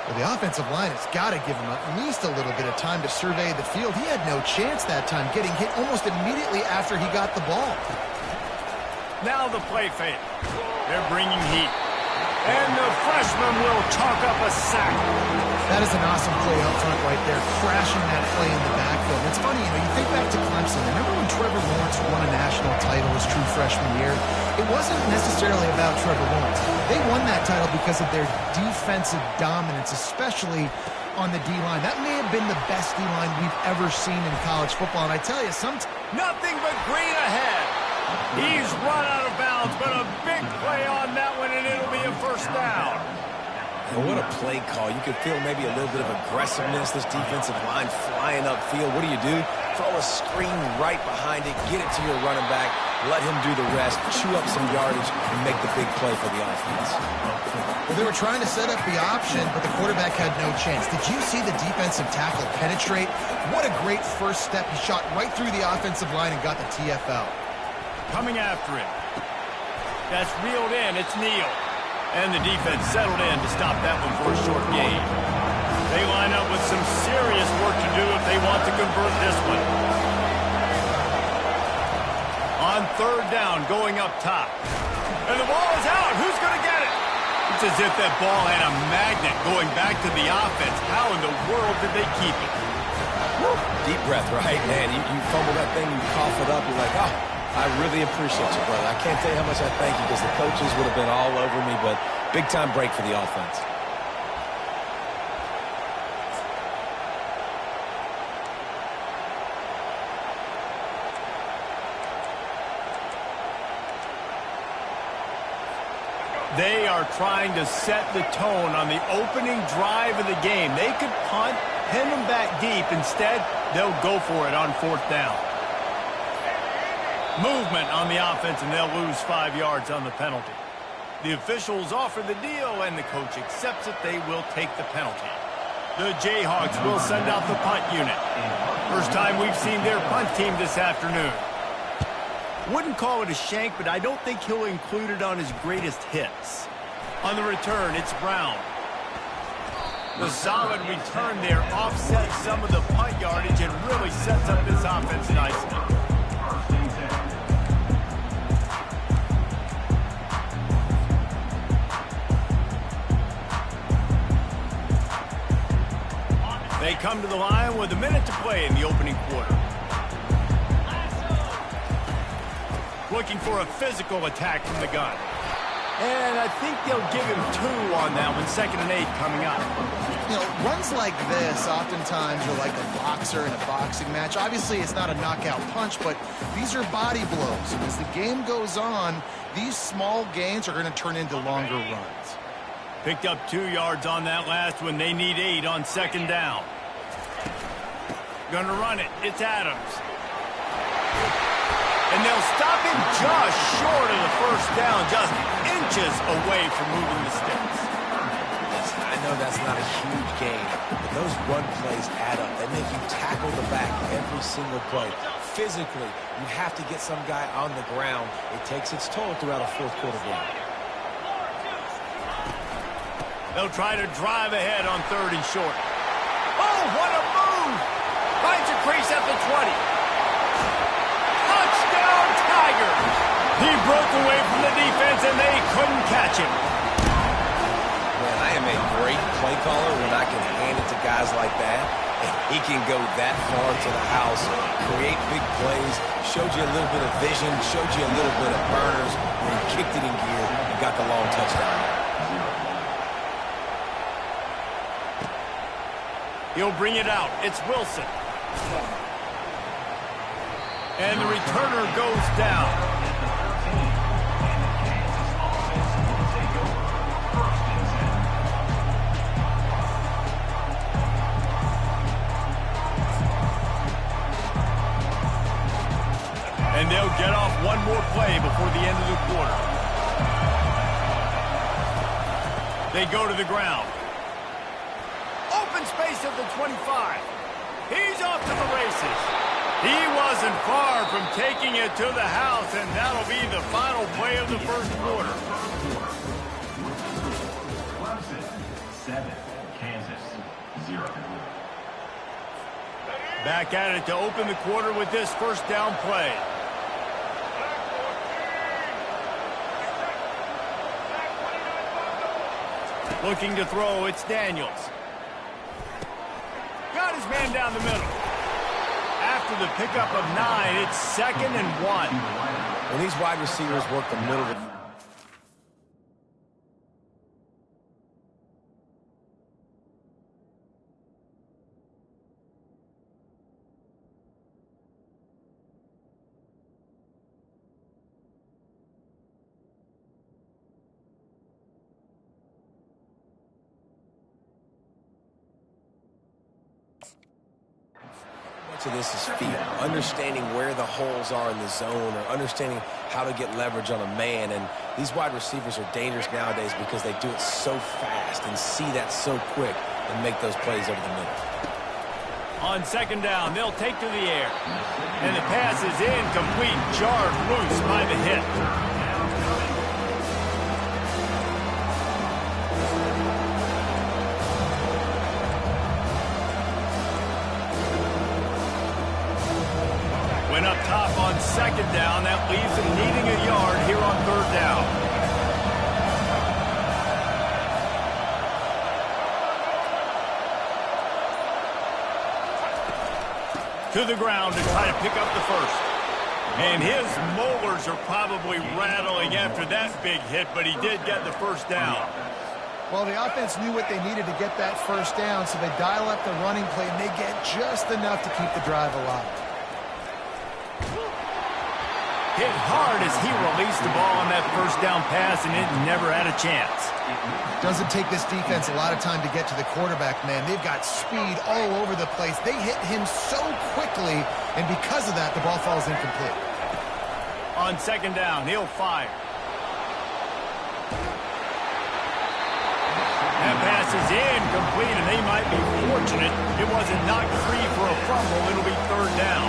Well, the offensive line has got to give him at least a little bit of time to survey the field. He had no chance that time, getting hit almost immediately after he got the ball. Now the play fake. They're bringing heat. And the freshman will chalk up a sack. That is an awesome play out front right there, crashing that play in the backfield. And it's funny, you think back to Clemson. Remember when Trevor Lawrence won a national title his true freshman year? It wasn't necessarily about Trevor Lawrence. They won that title because of their defensive dominance, especially on the D-line. That may have been the best D-line we've ever seen in college football. And I tell you, nothing but green ahead. He's run out of bounds, but a big play on that one, and it'll be a first down. And what a play call. You could feel maybe a little bit of aggressiveness, this defensive line flying upfield. What do? Throw a screen right behind it, get it to your running back, let him do the rest, chew up some yardage, and make the big play for the offense. Well, they were trying to set up the option, but the quarterback had no chance. Did you see the defensive tackle penetrate? What a great first step. He shot right through the offensive line and got the TFL. Coming after it. That's reeled in. It's Neal. And the defense settled in to stop that one for a short gain. They line up with some serious work to do if they want to convert this one. On third down, going up top. And the ball is out. Who's going to get it? It's as if that ball had a magnet going back to the offense. How in the world did they keep it? Woo. Deep breath, right, man? You fumble that thing, you cough it up, you're like, I really appreciate you, brother. I can't tell you how much I thank you because the coaches would have been all over me, but Big-time break for the offense. They are trying to set the tone on the opening drive of the game. They could punt, pin them back deep. Instead, they'll go for it on 4th down. Movement on the offense, and they'll lose 5 yards on the penalty. The officials offer the deal, and the coach accepts it. They will take the penalty. The Jayhawks will send out the punt unit. First time we've seen their punt team this afternoon. Wouldn't call it a shank, but I don't think he'll include it on his greatest hits. On the return, it's Brown. The solid return there offsets some of the punt yardage and really sets up this offense nicely. They come to the line with a minute to play in the opening quarter. Looking for a physical attack from the gun. And I think they'll give him 2 on that one. 2nd and 8 coming up. You know, runs like this oftentimes are like a boxer in a boxing match. Obviously, it's not a knockout punch, but these are body blows. And as the game goes on, these small gains are going to turn into longer runs. Picked up 2 yards on that last one. They need 8 on 2nd down. Gonna run it. It's Adams. And they'll stop him just short of the 1st down, just inches away from moving the sticks. I know that's not a huge gain, but those run plays add up. They make you tackle the back every single play. Physically, you have to get some guy on the ground. It takes its toll throughout a 4th quarter game. They'll try to drive ahead on 3rd and short. Oh, what a move! Finds a crease at the 20. Touchdown, Tigers! He broke away from the defense, and they couldn't catch him. Man, I am a great play caller when I can hand it to guys like that. And he can go that far to the house, create big plays, showed you a little bit of vision, showed you a little bit of burners, and he kicked it in gear and got the long touchdown. He'll bring it out. It's Wilson. And the returner goes down. And they'll get off one more play before the end of the quarter. They go to the ground. Open space at the 25. He's off to the races. He wasn't far from taking it to the house, and that'll be the final play of the 1st quarter. Clemson 7, Kansas 0. Back at it to open the quarter with this 1st down play. Looking to throw, it's Daniels. Got his man down the middle. After the pickup of 9, it's 2nd and 1. When these wide receivers work the middle of the of this is feel, understanding where the holes are in the zone or understanding how to get leverage on a man. And these wide receivers are dangerous nowadays because they do it so fast and see that so quick and make those plays over the middle. On 2nd down, they'll take to the air. And the pass is incomplete, jarred loose by the hit. Went up top on 2nd down. That leaves them needing a yard here on 3rd down. To the ground to try to pick up the 1st. And his molars are probably rattling after that big hit, but he did get the 1st down. Well, the offense knew what they needed to get that first down, so they dial up the running play, and they get just enough to keep the drive alive. Hit hard as he released the ball on that first down pass, and it never had a chance. Doesn't take this defense a lot of time to get to the quarterback, man. They've got speed all over the place. They hit him so quickly, and because of that, the ball falls incomplete. On second down, he'll fire. That pass is incomplete, and they might be fortunate it wasn't knocked free for a fumble. It'll be third down.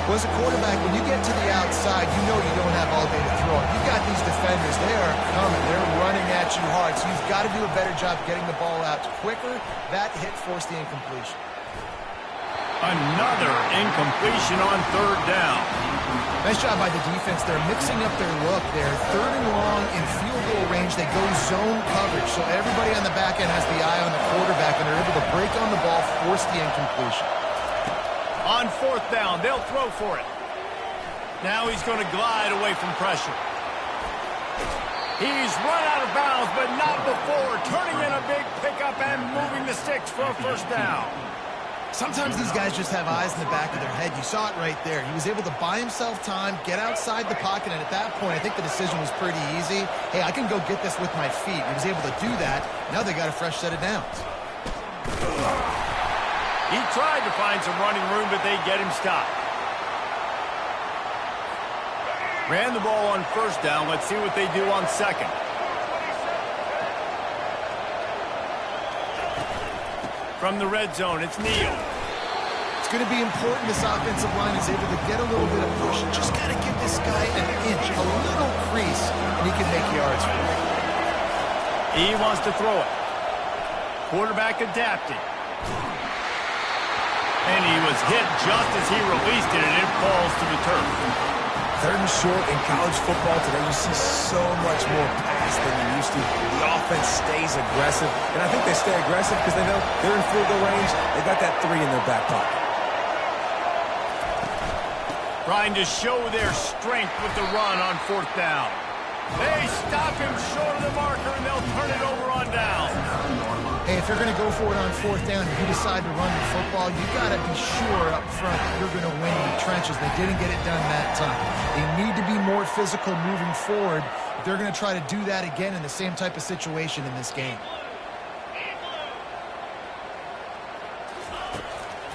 Well, as a quarterback, when you get to the outside, you know you don't have all day to throw. You've got these defenders. They are coming. They're running at you hard, so you've got to do a better job getting the ball out quicker. That hit forced the incompletion. Another incompletion on third down. Nice job by the defense. They're mixing up their look there. Third and long in field goal range. They go zone coverage, so everybody on the back end has the eye on the quarterback, and they're able to break on the ball, force the incompletion. On fourth down, they'll throw for it. Now he's going to glide away from pressure. He's run out of bounds, but not before turning in a big pickup and moving the sticks for a first down. Sometimes these guys just have eyes in the back of their head. You saw it right there. He was able to buy himself time, get outside the pocket, and at that point, I think the decision was pretty easy. Hey, I can go get this with my feet. He was able to do that. Now they got a fresh set of downs. He tried to find some running room, but they get him stopped. Ran the ball on first down. Let's see what they do on second. From the red zone, it's Neal. It's going to be important this offensive line is able to get a little bit of push. Just got to give this guy an inch, a little crease, and he can make yards for it. He wants to throw it. Quarterback adapting. And he was hit just as he released it, and it falls to the turf. Third and short in college football today, you see so much more pass than you used to. The offense stays aggressive, and I think they stay aggressive because they know they're in field goal range. They got that 3 in their back pocket. Trying to show their strength with the run on fourth down. They stop him short of the marker, and they'll turn it over on down. Hey, if you're going to go for it on fourth down and you decide to run the football, you got to be sure up front you're going to win in the trenches. They didn't get it done that time. They need to be more physical moving forward if they're going to try to do that again in the same type of situation in this game.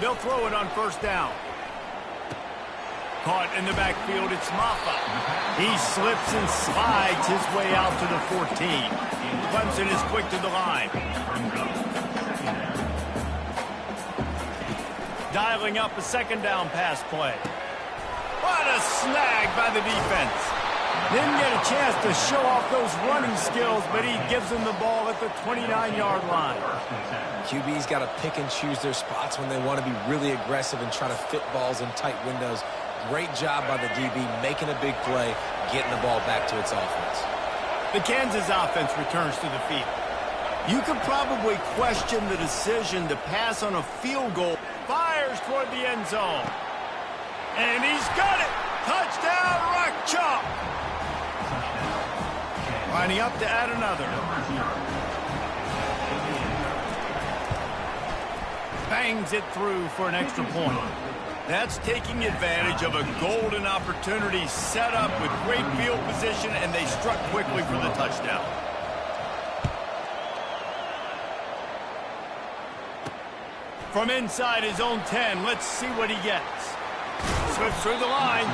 They'll throw it on first down. Caught in the backfield, it's Maffa. He slips and slides his way out to the 14. Clemson is quick to the line. Dialing up a second down pass play. What a snag by the defense. Didn't get a chance to show off those running skills, but he gives them the ball at the 29-yard line. QB's got to pick and choose their spots when they want to be really aggressive and try to fit balls in tight windows. Great job by the DB making a big play, getting the ball back to its offense. The Kansas offense returns to the field. You could probably question the decision to pass on a field goal. Fires toward the end zone. And he's got it. Touchdown, Rock Chalk. Lining up to add another. Bangs it through for an extra point. That's taking advantage of a golden opportunity set up with great field position, and they struck quickly for the touchdown. From inside his own 10, let's see what he gets. Slips through the line,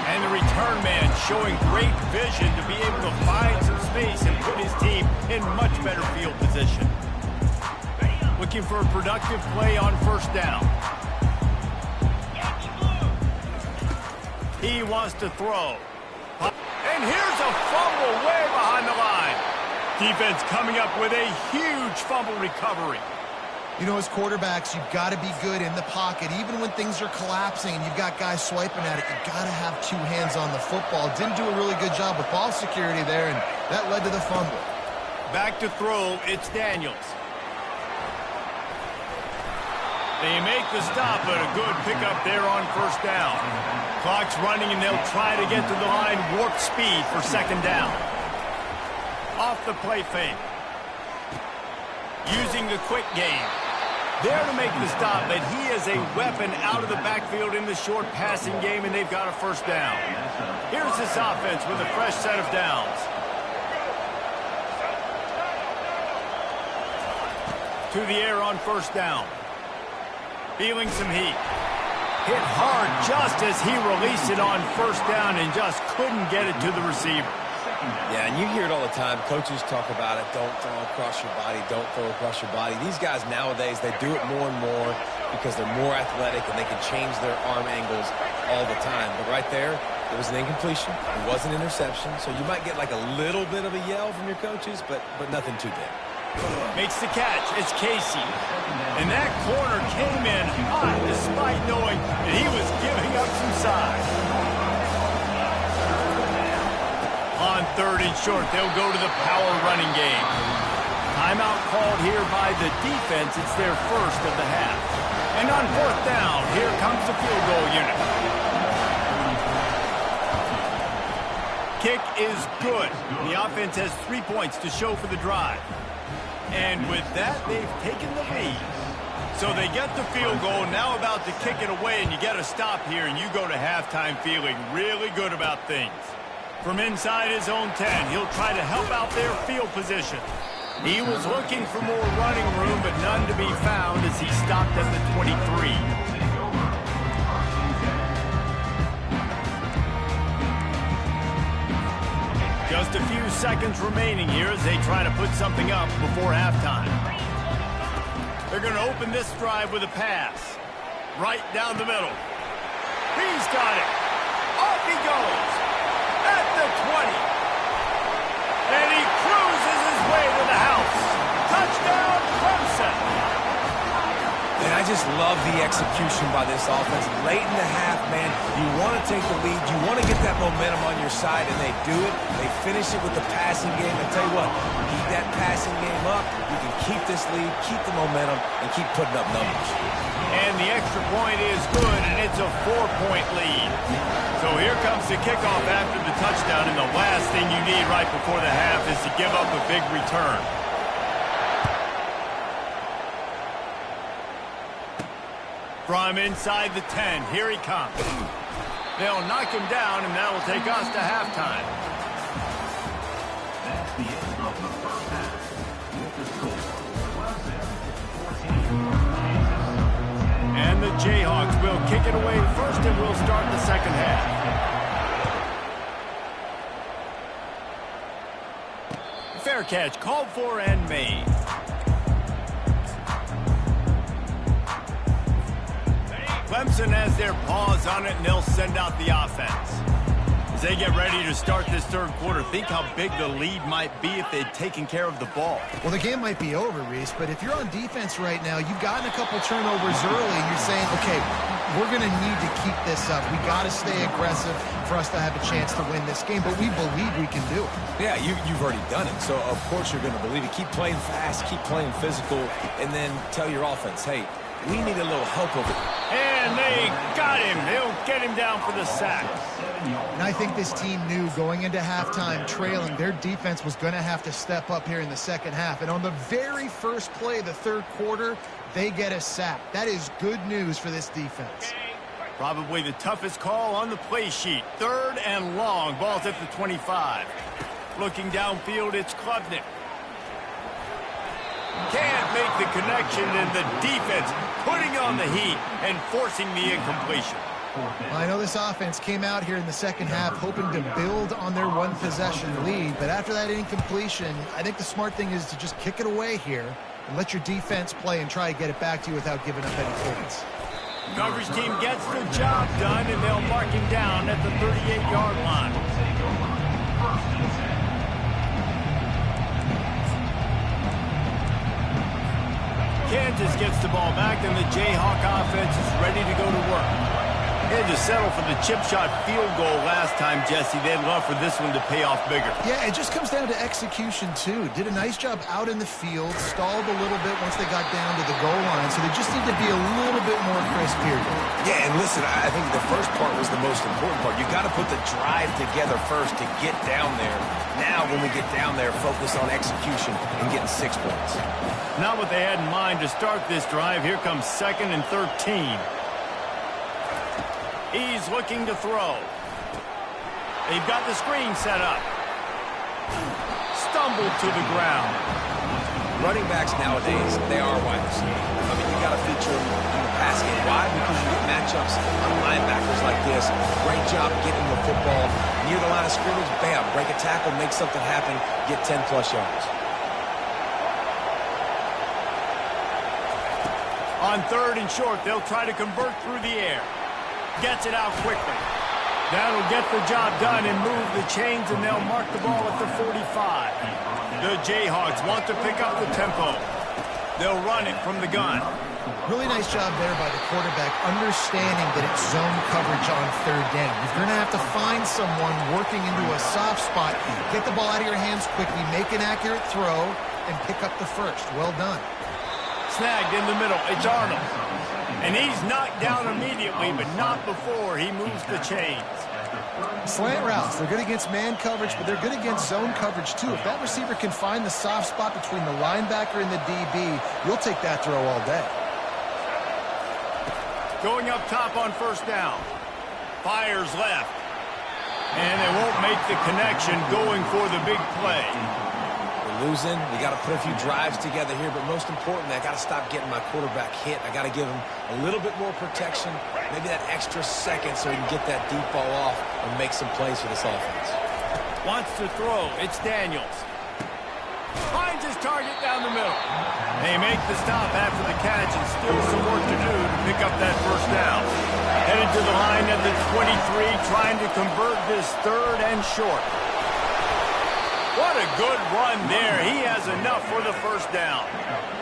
and the return man showing great vision to be able to find some space and put his team in much better field position. Looking for a productive play on first down. He wants to throw. And here's a fumble way behind the line. Defense coming up with a huge fumble recovery. You know, as quarterbacks, you've got to be good in the pocket. Even when things are collapsing and you've got guys swiping at it, you've got to have 2 hands on the football. Didn't do a really good job with ball security there, and that led to the fumble. Back to throw, it's Daniels. They make the stop, but a good pickup there on first down. Clock's running, and they'll try to get to the line, warp speed for second down. Off the play fake. using the quick game. There to make the stop, but he is a weapon out of the backfield in the short passing game, and they've got a first down. Here's this offense with a fresh set of downs. To the air on first down. Feeling some heat. Hit hard just as he released it on first down and just couldn't get it to the receiver. Yeah, and you hear it all the time. Coaches talk about it. Don't throw across your body. Don't throw across your body. These guys nowadays, they do it more and more because they're more athletic and they can change their arm angles all the time. But right there, it was an incompletion. It was an interception. So you might get like a little bit of a yell from your coaches, but nothing too big. Makes the catch. It's Casey. And that corner came in hot despite knowing that he was giving up some size. On third and short, they'll go to the power running game. Timeout called here by the defense. It's their first of the half. And on fourth down, here comes the field goal unit. Kick is good. The offense has 3 points to show for the drive. And with that, they've taken the lead. So they get the field goal, now about to kick it away, and you get a stop here, and you go to halftime feeling really good about things. From inside his own 10, he'll try to help out their field position. He was looking for more running room, but none to be found as he stopped at the 23. Just a few seconds remaining here as they try to put something up before halftime. They're going to open this drive with a pass. Right down the middle. He's got it. Off he goes. At the 20. And he cruises his way to the house. Touchdown, Clemson. And I just love the execution by this offense. Late in the half, man, you want to take the lead. You want to get that momentum on your side, and they do it. They finish it with the passing game. I tell you what, keep that passing game up. You can keep this lead, keep the momentum, and keep putting up numbers. And the extra point is good, and it's a 4-point lead. So here comes the kickoff after the touchdown, and the last thing you need right before the half is to give up a big return. From inside the 10, here he comes. They'll knock him down, and that will take us to halftime. That's the end of the first half. With the score, Clemson 14, And the Jayhawks will kick it away first, and we'll start the second half. Fair catch called for and made. Clemson has their paws on it, and they'll send out the offense. As they get ready to start this third quarter, think how big the lead might be if they'd taken care of the ball. Well, the game might be over, Reese, but if you're on defense right now, you've gotten a couple turnovers early, and you're saying, okay, we're going to need to keep this up. We got to stay aggressive for us to have a chance to win this game, but we believe we can do it. Yeah, you've already done it, so of course you're going to believe it. Keep playing fast, keep playing physical, and then tell your offense, hey, we need a little help over here. And they got him. They'll get him down for the sack. And I think this team knew going into halftime trailing, their defense was going to have to step up here in the second half. And on the very first play of the third quarter, they get a sack. That is good news for this defense. Probably the toughest call on the play sheet. Third and long. Ball's at the 25. Looking downfield, it's Klubnik. Can't make the connection, and the defense putting on the heat and forcing the incompletion. Well, I know this offense came out here in the second half hoping to build on their one-possession lead, but after that incompletion, I think the smart thing is to just kick it away here and let your defense play and try to get it back to you without giving up any points. Coverage team gets the job done, and they'll mark him down at the 38-yard line. Kansas gets the ball back, and the Jayhawk offense is ready to go to work. They had to settle for the chip shot field goal last time, Jesse. They'd love for this one to pay off bigger. Yeah, it just comes down to execution, too. Did a nice job out in the field, stalled a little bit once they got down to the goal line, so they just need to be a little bit more crisp here. Yeah, and listen, I think the first part was the most important part. You got to put the drive together first to get down there. Now, when we get down there, focus on execution and getting 6 points. Not what they had in mind to start this drive. Here comes 2nd and 13. He's looking to throw. They've got the screen set up. Stumbled to the ground. Running backs nowadays, they are wide receivers. I mean, you got to feature them in the pass game. Why? Because you get matchups on linebackers like this. Great job getting the football near the line of scrimmage. Bam, break a tackle, make something happen, get 10-plus yards. On 3rd and short, they'll try to convert through the air. Gets it out quickly. That'll get the job done and move the chains, and they'll mark the ball at the 45. The Jayhawks want to pick up the tempo. They'll run it from the gun. Really nice job there by the quarterback, understanding that it's zone coverage on 3rd down. You're going to have to find someone working into a soft spot, get the ball out of your hands quickly, make an accurate throw, and pick up the first. Well done. Snagged in the middle. It's Arnold. And he's knocked down immediately, but not before he moves the chains. Slant routes, they're good against man coverage, but they're good against zone coverage too. If that receiver can find the soft spot between the linebacker and the DB, you'll take that throw all day. Going up top on 1st down. Fires left. And they won't make the connection going for the big play. Losing, we got to put a few drives together here, but most importantly, I got to stop getting my quarterback hit. I got to give him a little bit more protection, maybe that extra second so he can get that deep ball off and make some plays for this offense. Wants to throw. It's Daniels. Finds his target down the middle. They make the stop after the catch and still some work to do to pick up that 1st down. Headed to the line at the 23, trying to convert this 3rd and short. What a good run there. He has enough for the 1st down.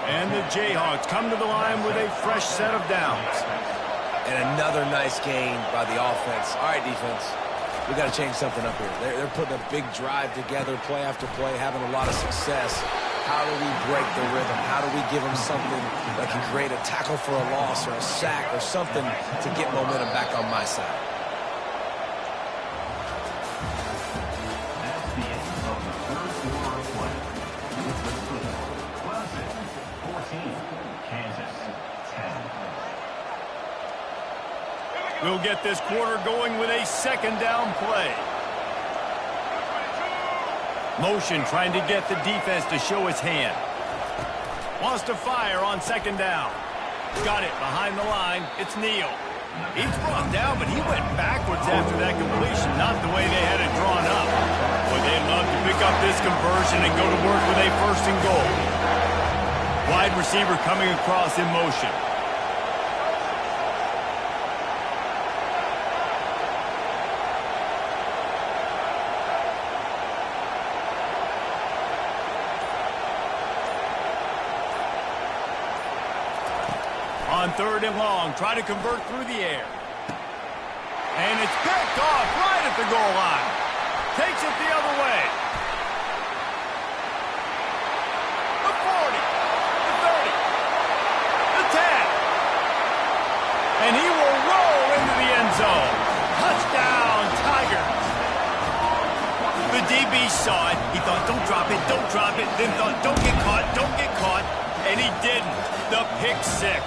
And the Jayhawks come to the line with a fresh set of downs. And another nice gain by the offense. All right, defense, we got to change something up here. They're putting a big drive together, play after play, having a lot of success. How do we break the rhythm? How do we give them something that can create a tackle for a loss or a sack or something to get momentum back on my side? We'll get this quarter going with a 2nd down play. Motion trying to get the defense to show his hand. Wants to fire on 2nd down. Got it behind the line. It's Neal. He's brought down, but he went backwards after that completion, not the way they had it drawn up. Boy, they'd love to pick up this conversion and go to work with a 1st and goal. Wide receiver coming across in motion. On 3rd and long, try to convert through the air. And it's picked off right at the goal line. Takes it the other way. The 40, the 30, the 10. And he will roll into the end zone. Touchdown, Tigers. The DB saw it. He thought, don't drop it, don't drop it. Then thought, don't get caught, don't get caught. And he didn't. The pick 6.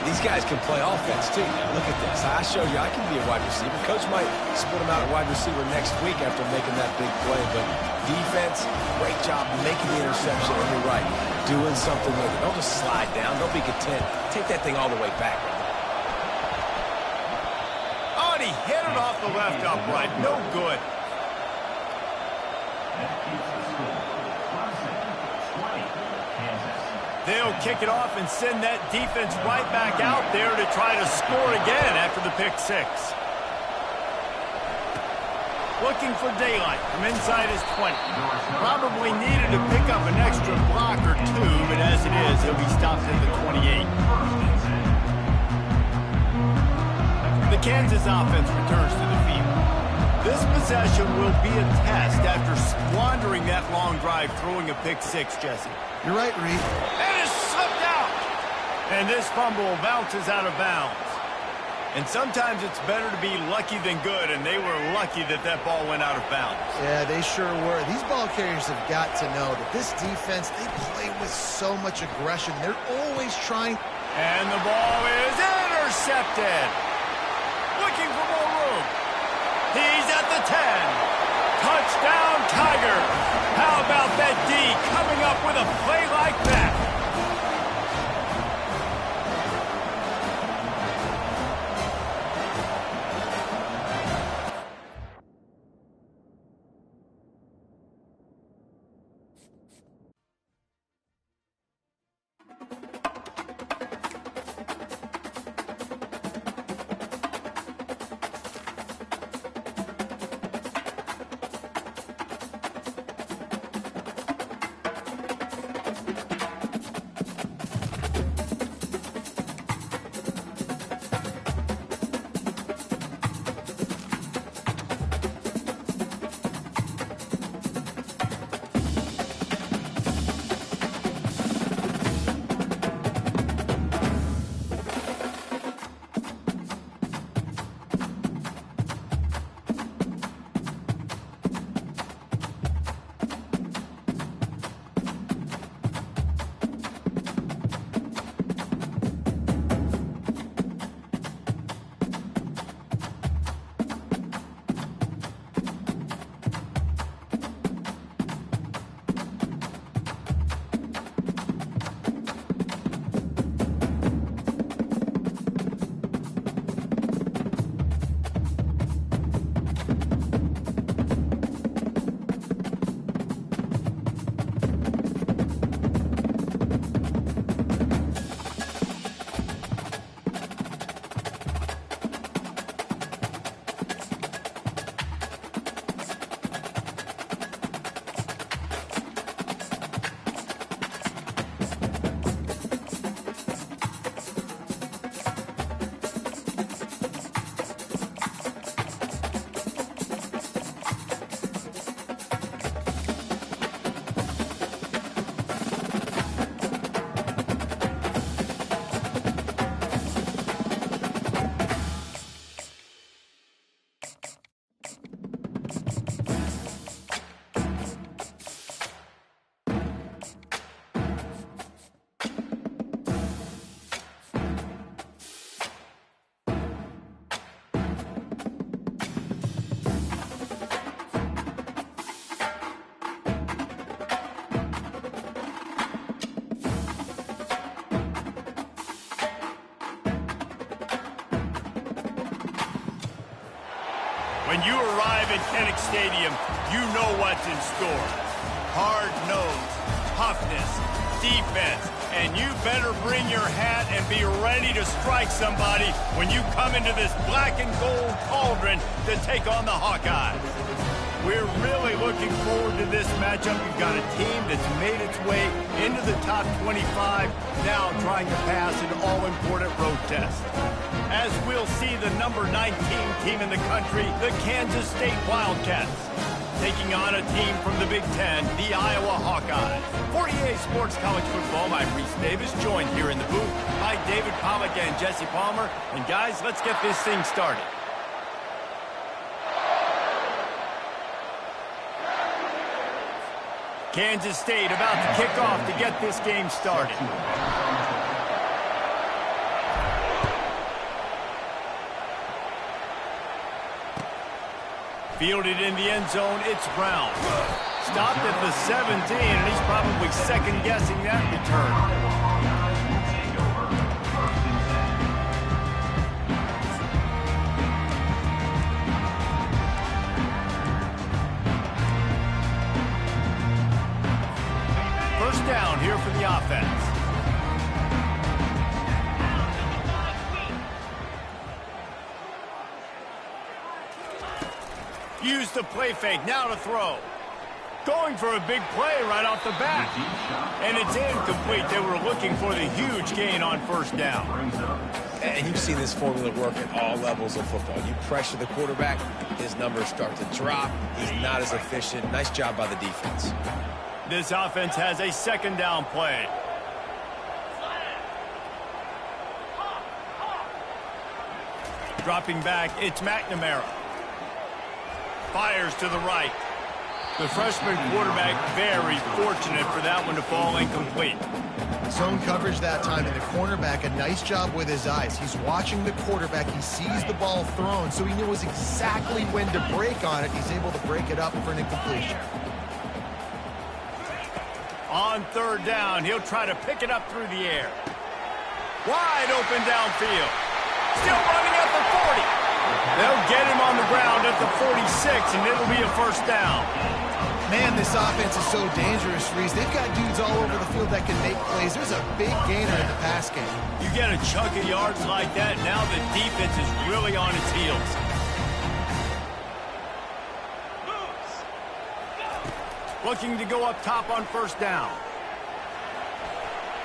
These guys can play offense, too. Look at this. I show you I can be a wide receiver. Coach might split him out at wide receiver next week after making that big play. But defense, great job making the interception. And you're right, doing something with it. Don't just slide down. Don't be content. Take that thing all the way back. Oh, and he hit it off the left upright. No good. They'll kick it off and send that defense right back out there to try to score again after the pick 6. Looking for daylight from inside his 20. Probably needed to pick up an extra block or 2, but as it is, he'll be stopped at the 28. The the Kansas offense returns to the field. This possession will be a test after squandering that long drive throwing a pick six, Jesse. You're right, Reed. And it's slipped out. And this fumble bounces out of bounds. And sometimes it's better to be lucky than good, and they were lucky that that ball went out of bounds. Yeah, they sure were. These ball carriers have got to know that this defense, they play with so much aggression. They're always trying. And the ball is intercepted. Looking for more room. He's at the 10. Touchdown, Tigers. How about that D coming up with a play like that? When you arrive at Kinnick Stadium, you know what's in store. Hard nose, toughness, defense, and you better bring your hat and be ready to strike somebody when you come into this black and gold cauldron to take on the Hawkeyes. We're really looking forward to this matchup. You've got a team that's made its way into the top 25, now trying to pass an all-important road test. As we'll see the number 19 team in the country, the Kansas State Wildcats, taking on a team from the Big Ten, the Iowa Hawkeyes. For EA Sports College Football, I'm Reese Davis, joined here in the booth by David Pollack and Jesse Palmer. And guys, let's get this thing started. Kansas State about to kick off to get this game started. Fielded in the end zone, it's Brown. Stopped at the 17, and he's probably second-guessing that return. First down here for the offense. Use the play fake, now to throw. Going for a big play right off the bat. And it's incomplete. They were looking for the huge gain on first down. And you've seen this formula work at all levels of football. You pressure the quarterback, his numbers start to drop. He's not as efficient. Nice job by the defense. This offense has a second down play. Dropping back, it's McNamara. Fires to the right. The freshman quarterback very fortunate for that one to fall incomplete. Zone coverage that time, and the cornerback, a nice job with his eyes. He's watching the quarterback. He sees the ball thrown, so he knows exactly when to break on it. He's able to break it up for an incompletion. On third down, he'll try to pick it up through the air. Wide open downfield. Still running at the 40. They'll get him on the ground at the 46, and it'll be a first down. Man, this offense is so dangerous, Reese. They've got dudes all over the field that can make plays. There's a big gainer in the pass game. You get a chunk of yards like that, now the defense is really on its heels. Looking to go up top on first down.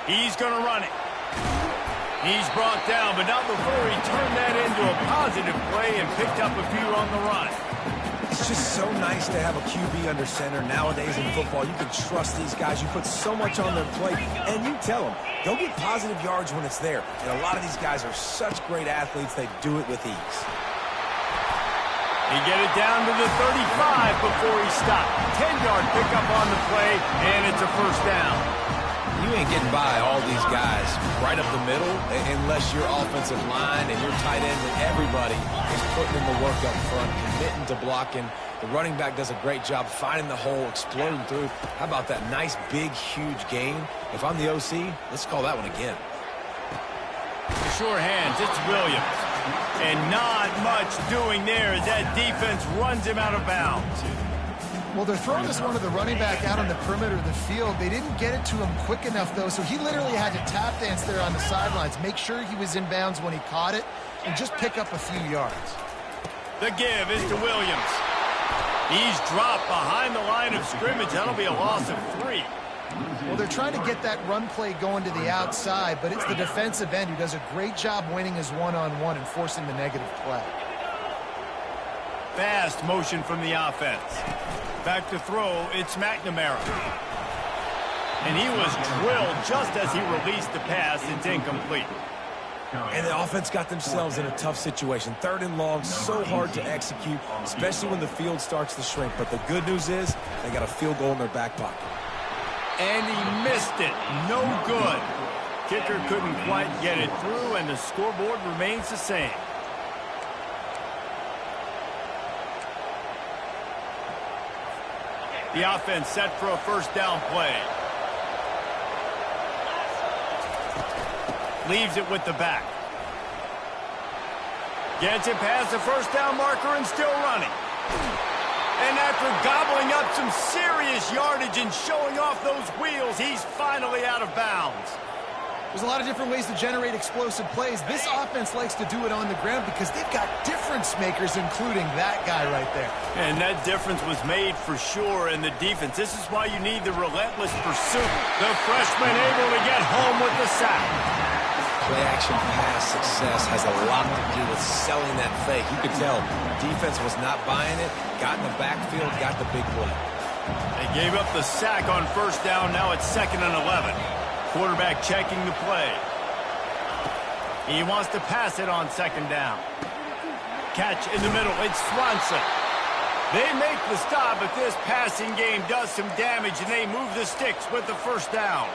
He's going to run it. He's brought down, but not before he turned that into a positive play and picked up a few on the run. It's just so nice to have a QB under center. Nowadays in football, you can trust these guys. You put so much on their plate, and you tell them, go get positive yards when it's there. And a lot of these guys are such great athletes, they do it with ease. He get it down to the 35 before he stopped. 10-yard pickup on the play, and it's a first down. You ain't getting by all these guys right up the middle unless your offensive line and your tight end and everybody is putting in the work up front, committing to blocking. The running back does a great job finding the hole, exploding through. How about that nice, big, huge gain? If I'm the OC, let's call that one again. Sure hands, it's Williams. And not much doing there as that defense runs him out of bounds. Well, they're throwing this one to the running back out on the perimeter of the field. They didn't get it to him quick enough, though, so he literally had to tap dance there on the sidelines, make sure he was in bounds when he caught it, and just pick up a few yards. The give is to Williams. He's dropped behind the line of scrimmage. That'll be a loss of 3. Well, they're trying to get that run play going to the outside, but it's the defensive end who does a great job winning his one-on-one and forcing the negative play. Fast motion from the offense. Back to throw, it's McNamara. And he was drilled just as he released the pass. It's incomplete. And the offense got themselves in a tough situation. 3rd and long, so hard to execute, especially when the field starts to shrink. But the good news is they got a field goal in their back pocket. And he missed it. No good. Kicker couldn't quite get it through, and the scoreboard remains the same. The offense set for a first down play. Leaves it with the back. Gets it past the first down marker and still running. And after gobbling up some serious yardage and showing off those wheels, he's finally out of bounds. There's a lot of different ways to generate explosive plays. This offense likes to do it on the ground because they've got difference makers, including that guy right there. And that difference was made for sure in the defense. This is why you need the relentless pursuit. The freshman able to get home with the sack. Play-action pass success has a lot to do with selling that fake. You could tell defense was not buying it, got in the backfield, got the big play. They gave up the sack on first down. Now it's 2nd and 11. Quarterback checking the play. He wants to pass it on 2nd down. Catch in the middle. It's Swanson. They make the stop, but this passing game does some damage, and they move the sticks with the first down.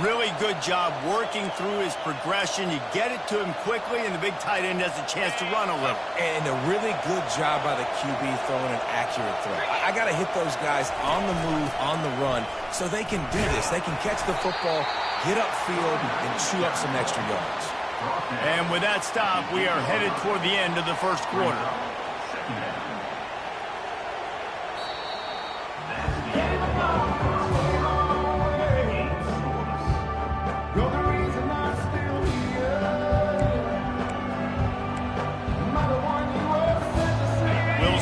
Really good job working through his progression. You get it to him quickly, and the big tight end has a chance to run a little. And a really good job by the QB throwing an accurate throw. I got to hit those guys on the move, on the run, so they can do this. They can catch the football, get upfield, and chew up some extra yards. And with that stop, we are headed toward the end of the first quarter.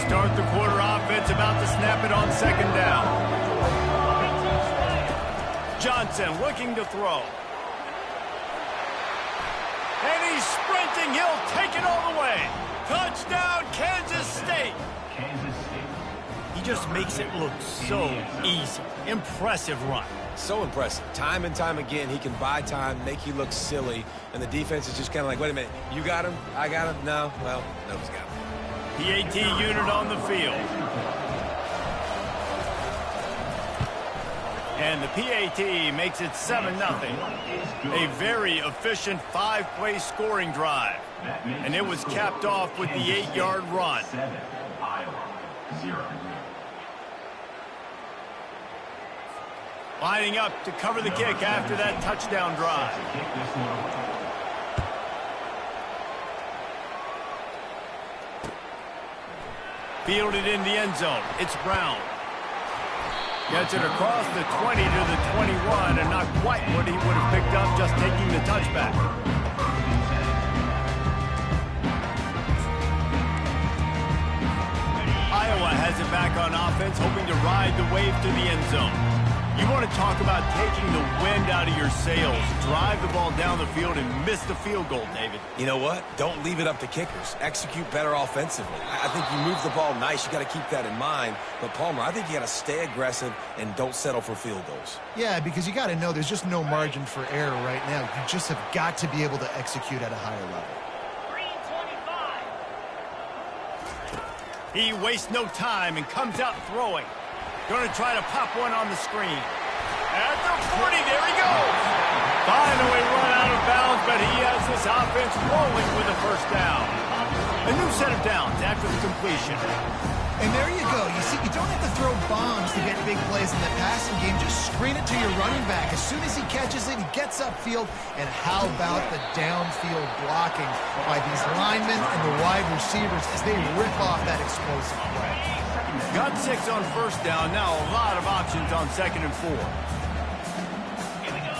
Start the quarter offense, about to snap it on 2nd down. Johnson looking to throw. And he he's sprinting. He'll take it all the way. Touchdown, Kansas State. Kansas State. He just makes it look so easy. Impressive run. So impressive. Time and time again, he can buy time, make you look silly, and the defense is just kind of like, wait a minute, you got him? I got him? No? Well, nobody's got him. PAT unit on the field. And the PAT makes it 7-0. A very efficient 5-play scoring drive. And it was capped off with the 8-yard run. 7, Iowa, 0. Lining up to cover the kick after that touchdown drive. Fielded in the end zone. It's Brown. Gets it across the 20 to the 21, and not quite what he would have picked up just taking the touchback. Iowa has it back on offense, hoping to ride the wave to the end zone. You want to talk about taking the wind out of your sails. Drive the ball down the field and miss the field goal, David. You know what? Don't leave it up to kickers. Execute better offensively. I think you move the ball nice. You got to keep that in mind. But, Palmer, I think you got to stay aggressive and don't settle for field goals. Yeah, because you got to know there's just no margin for error right now. You just have got to be able to execute at a higher level. Green 25. He wastes no time and comes out throwing. Going to try to pop one on the screen. At the 40, there he goes. Finally run out of bounds, but he has this offense rolling with a first down. A new set of downs after the completion. And there you go. You see, you don't have to throw bombs to get big plays in the passing game. Just screen it to your running back. As soon as he catches it, he gets upfield. And how about the downfield blocking by these linemen and the wide receivers as they rip off that explosive play. Got 6 on first down. Now a lot of options on 2nd and 4. Here we go.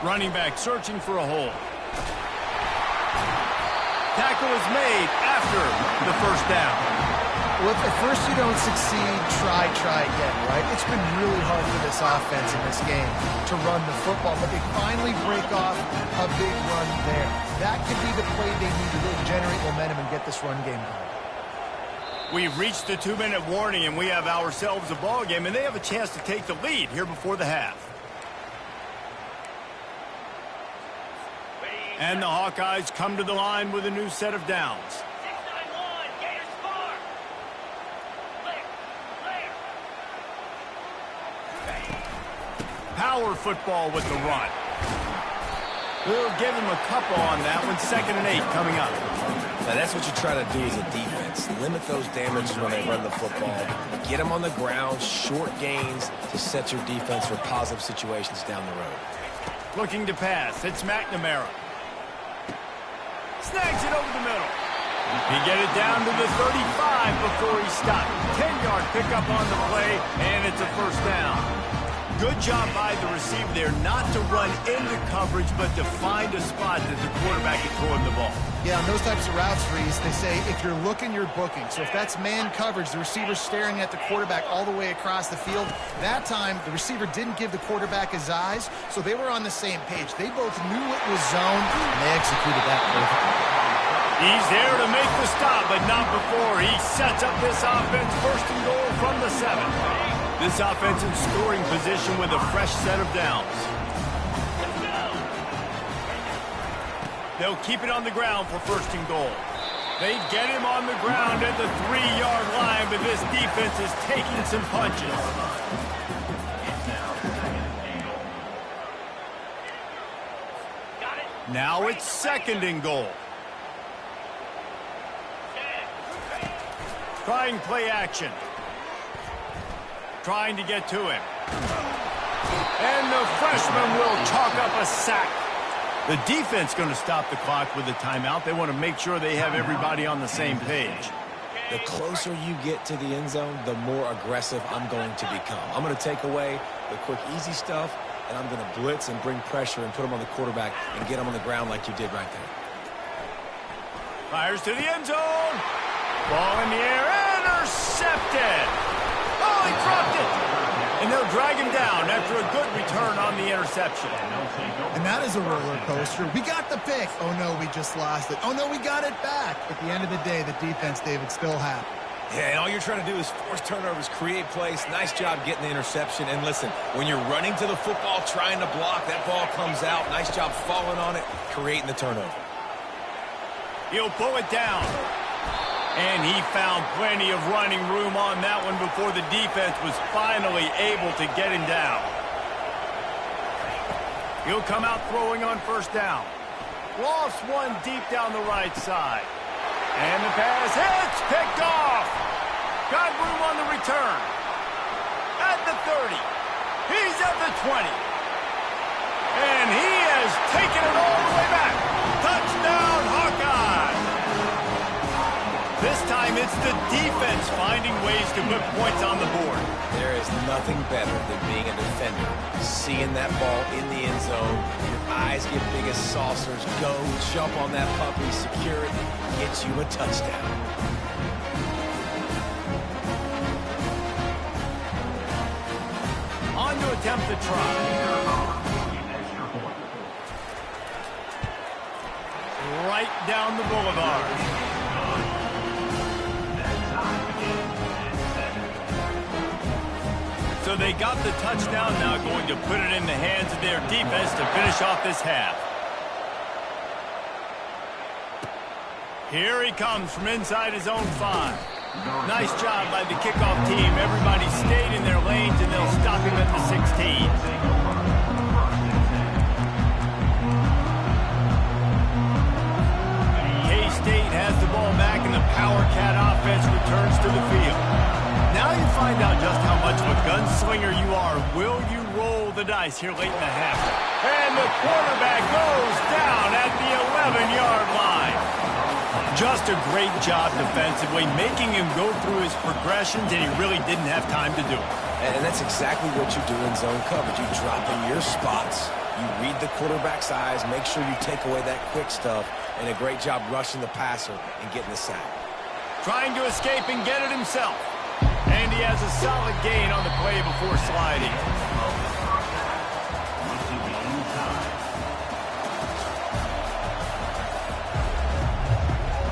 Running back searching for a hole. Tackle is made after the first down. Well, if at first you don't succeed, try again, right? It's been really hard for this offense in this game to run the football, but they finally break off a big run there. That could be the play they need to really generate momentum and get this run game going. We've reached the 2-minute warning, and we have ourselves a ball game, and they have a chance to take the lead here before the half. And the Hawkeyes come to the line with a new set of downs. 691, Gators far. Clear. Power football with the run. We'll give him a couple on that one. 2nd and 8 coming up. Now, that's what you try to do as a defense. Limit those damages when they run the football. Get them on the ground, short gains to set your defense for positive situations down the road. Looking to pass. It's McNamara. Snags it over the middle. He get it down to the 35 before he stopped. 10-yard pickup on the play, and it's a first down. Good job by the receiver there not to run into coverage, but to find a spot that the quarterback can throw him the ball. Yeah, on those types of routes, Reese, they say if you're looking, you're booking. So if that's man coverage, the receiver's staring at the quarterback all the way across the field. That time, the receiver didn't give the quarterback his eyes, so they were on the same page. They both knew it was zone, and they executed that perfectly. He's there to make the stop, but not before he sets up this offense. 1st and goal from the 7. This offense in scoring position with a fresh set of downs. They'll keep it on the ground for 1st and goal. They get him on the ground at the 3-yard line, but this defense is taking some punches. Got it. Now it's 2nd and goal. Trying play action. Trying to get to him. And the freshman will chalk up a sack. The defense going to stop the clock with a timeout. They want to make sure they have everybody on the same page. The closer you get to the end zone, the more aggressive I'm going to become. I'm going to take away the quick, easy stuff, and I'm going to blitz and bring pressure and put him on the quarterback and get him on the ground like you did right there. Fires to the end zone. Ball in the air, intercepted. Oh, he dropped it. And they'll drag him down after after a good return on the interception. And that is a roller coaster. We got the pick. Oh, no, we just lost it. Oh, no, we got it back. At the end of the day, the defense, David, still happy. Yeah, and all you're trying to do is force turnovers, create plays. Nice job getting the interception. And listen, when you're running to the football, trying to block, that ball comes out. Nice job falling on it, creating the turnover. He'll pull it down. And he found plenty of running room on that one before the defense was finally able to get him down. He'll come out throwing on first down. Lost one deep down the right side. And the pass hits, picked off. Got room on the return. At the 30. He's at the 20. And he has taken it all the way back. Touchdown, Hawkeye. This time it's the defense finding ways to put points on the board. There is nothing better than being a defender. Seeing that ball in the end zone, your eyes get big as saucers. Go, jump on that puppy, secure it, get you a touchdown. On to attempt the try. Right down the boulevard. So they got the touchdown, now going to put it in the hands of their defense to finish off this half. Here he comes from inside his own 5. Nice job by the kickoff team. Everybody stayed in their lanes, and they'll stop him at the 16. K-State has the ball back, and the Power Cat offense returns to the field. Now you find out just how much of a gunslinger you are. Will you roll the dice here late in the half? And the quarterback goes down at the 11-yard line. Just a great job defensively, making him go through his progressions, and he really didn't have time to do it. And that's exactly what you do in zone coverage. You drop in your spots. You read the quarterback's eyes, make sure you take away that quick stuff, and a great job rushing the passer and getting the sack. Trying to escape and get it himself. And he has a solid gain on the play before sliding.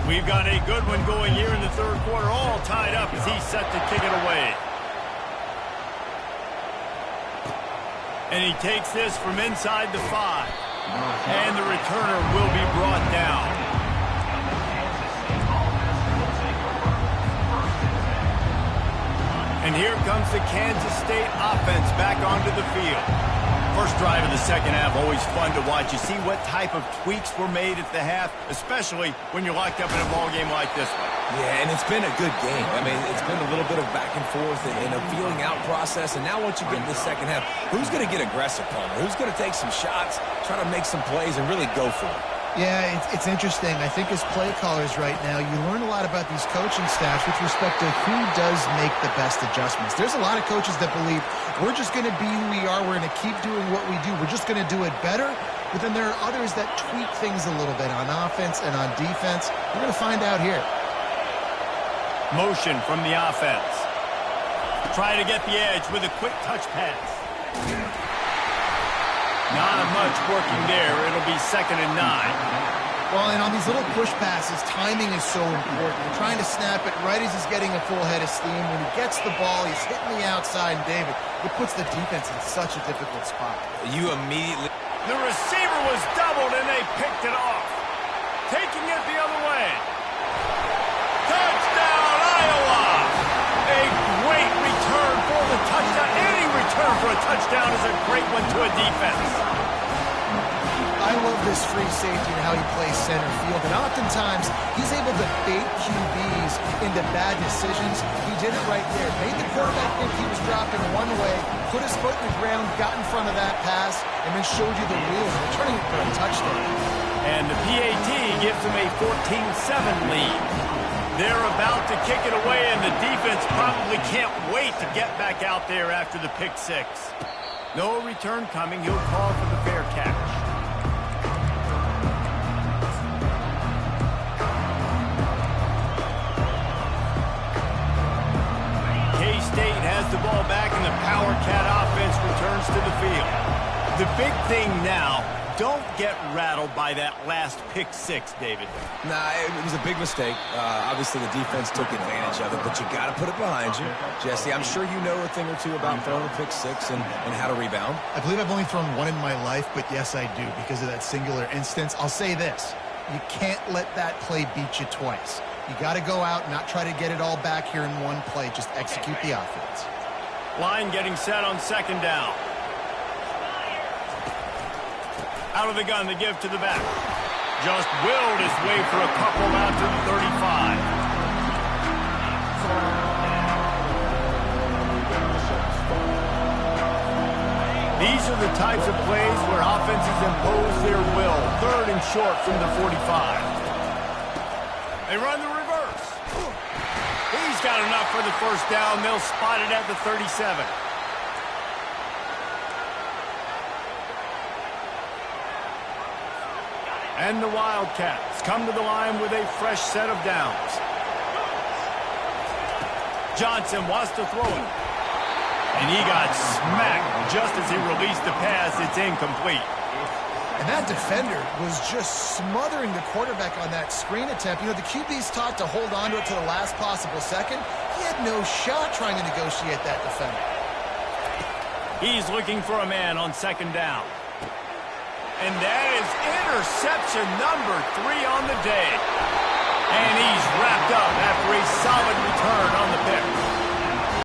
We've got a good one going here in the third quarter, all tied up as he's set to kick it away. And he takes this from inside the 5. And the returner will be brought down. And here comes the Kansas State offense back onto the field. First drive of the second half, always fun to watch. You see what type of tweaks were made at the half, especially when you're locked up in a ball game like this one. Yeah, and it's been a good game. I mean, it's been a little bit of back and forth and a feeling out process. And now once you get in the second half, who's going to get aggressive, Palmer? Who's going to take some shots, try to make some plays, and really go for it? Yeah, it's interesting. I think as play callers right now, you learn a lot about these coaching staffs with respect to who does make the best adjustments. There's a lot of coaches that believe we're just going to be who we are. We're going to keep doing what we do. We're just going to do it better. But then there are others that tweak things a little bit on offense and on defense. We're going to find out here. Motion from the offense. Try to get the edge with a quick touch pass. Not much working there. It'll be 2nd and 9. Well, and on these little push passes, timing is so important. You're trying to snap it right as he's getting a full head of steam. When he gets the ball, he's hitting the outside, and David, it puts the defense in such a difficult spot. You immediately... The receiver was doubled, and they picked it off. Taking it the other way. Touchdown, Iowa! A great return for the touchdown. Any return for a touchdown is a great one to a defense. I love this free safety and how he plays center field. And oftentimes, he's able to bait QBs into bad decisions. He did it right there. Made the quarterback think he was dropping one way, put his foot in the ground, got in front of that pass, and then showed you the wheels, returning it for a touchdown. And the PAT gives them a 14-7 lead. They're about to kick it away, and the defense probably can't wait to get back out there after the pick 6. No return coming. He'll call for the fair catch. K-State has has the ball back, and the Power Cat offense returns to the field. The big thing now, don't get rattled by that last pick six, David. Nah, it was a big mistake. Obviously, the defense took advantage of it, but you got to put it behind you. Jesse, I'm sure you know a thing or two about throwing a pick six and how to rebound. I believe I've only thrown one in my life, but yes, I do because of that singular instance. I'll say this. You can't let that play beat you twice. You got to go out and not try to get it all back here in one play. Just execute the offense. Line getting set on second down. Out of the gun, the give to the back. Just willed his way for a couple out to the 35. These are the types of plays where offenses impose their will. Third and short from the 45. They run the reverse. He's got enough for the first down. They'll spot it at the 37. And the Wildcats come to the line with a fresh set of downs. Johnson wants to throw it. And he got smacked just as he released the pass. It's incomplete. And that defender was just smothering the quarterback on that screen attempt. You know, the QB's taught to hold on to it to the last possible second. He had no shot trying to negotiate that defender. He's looking for a man on second down. And that is interception number 3 on the day. And he's wrapped up after a solid return on the pick.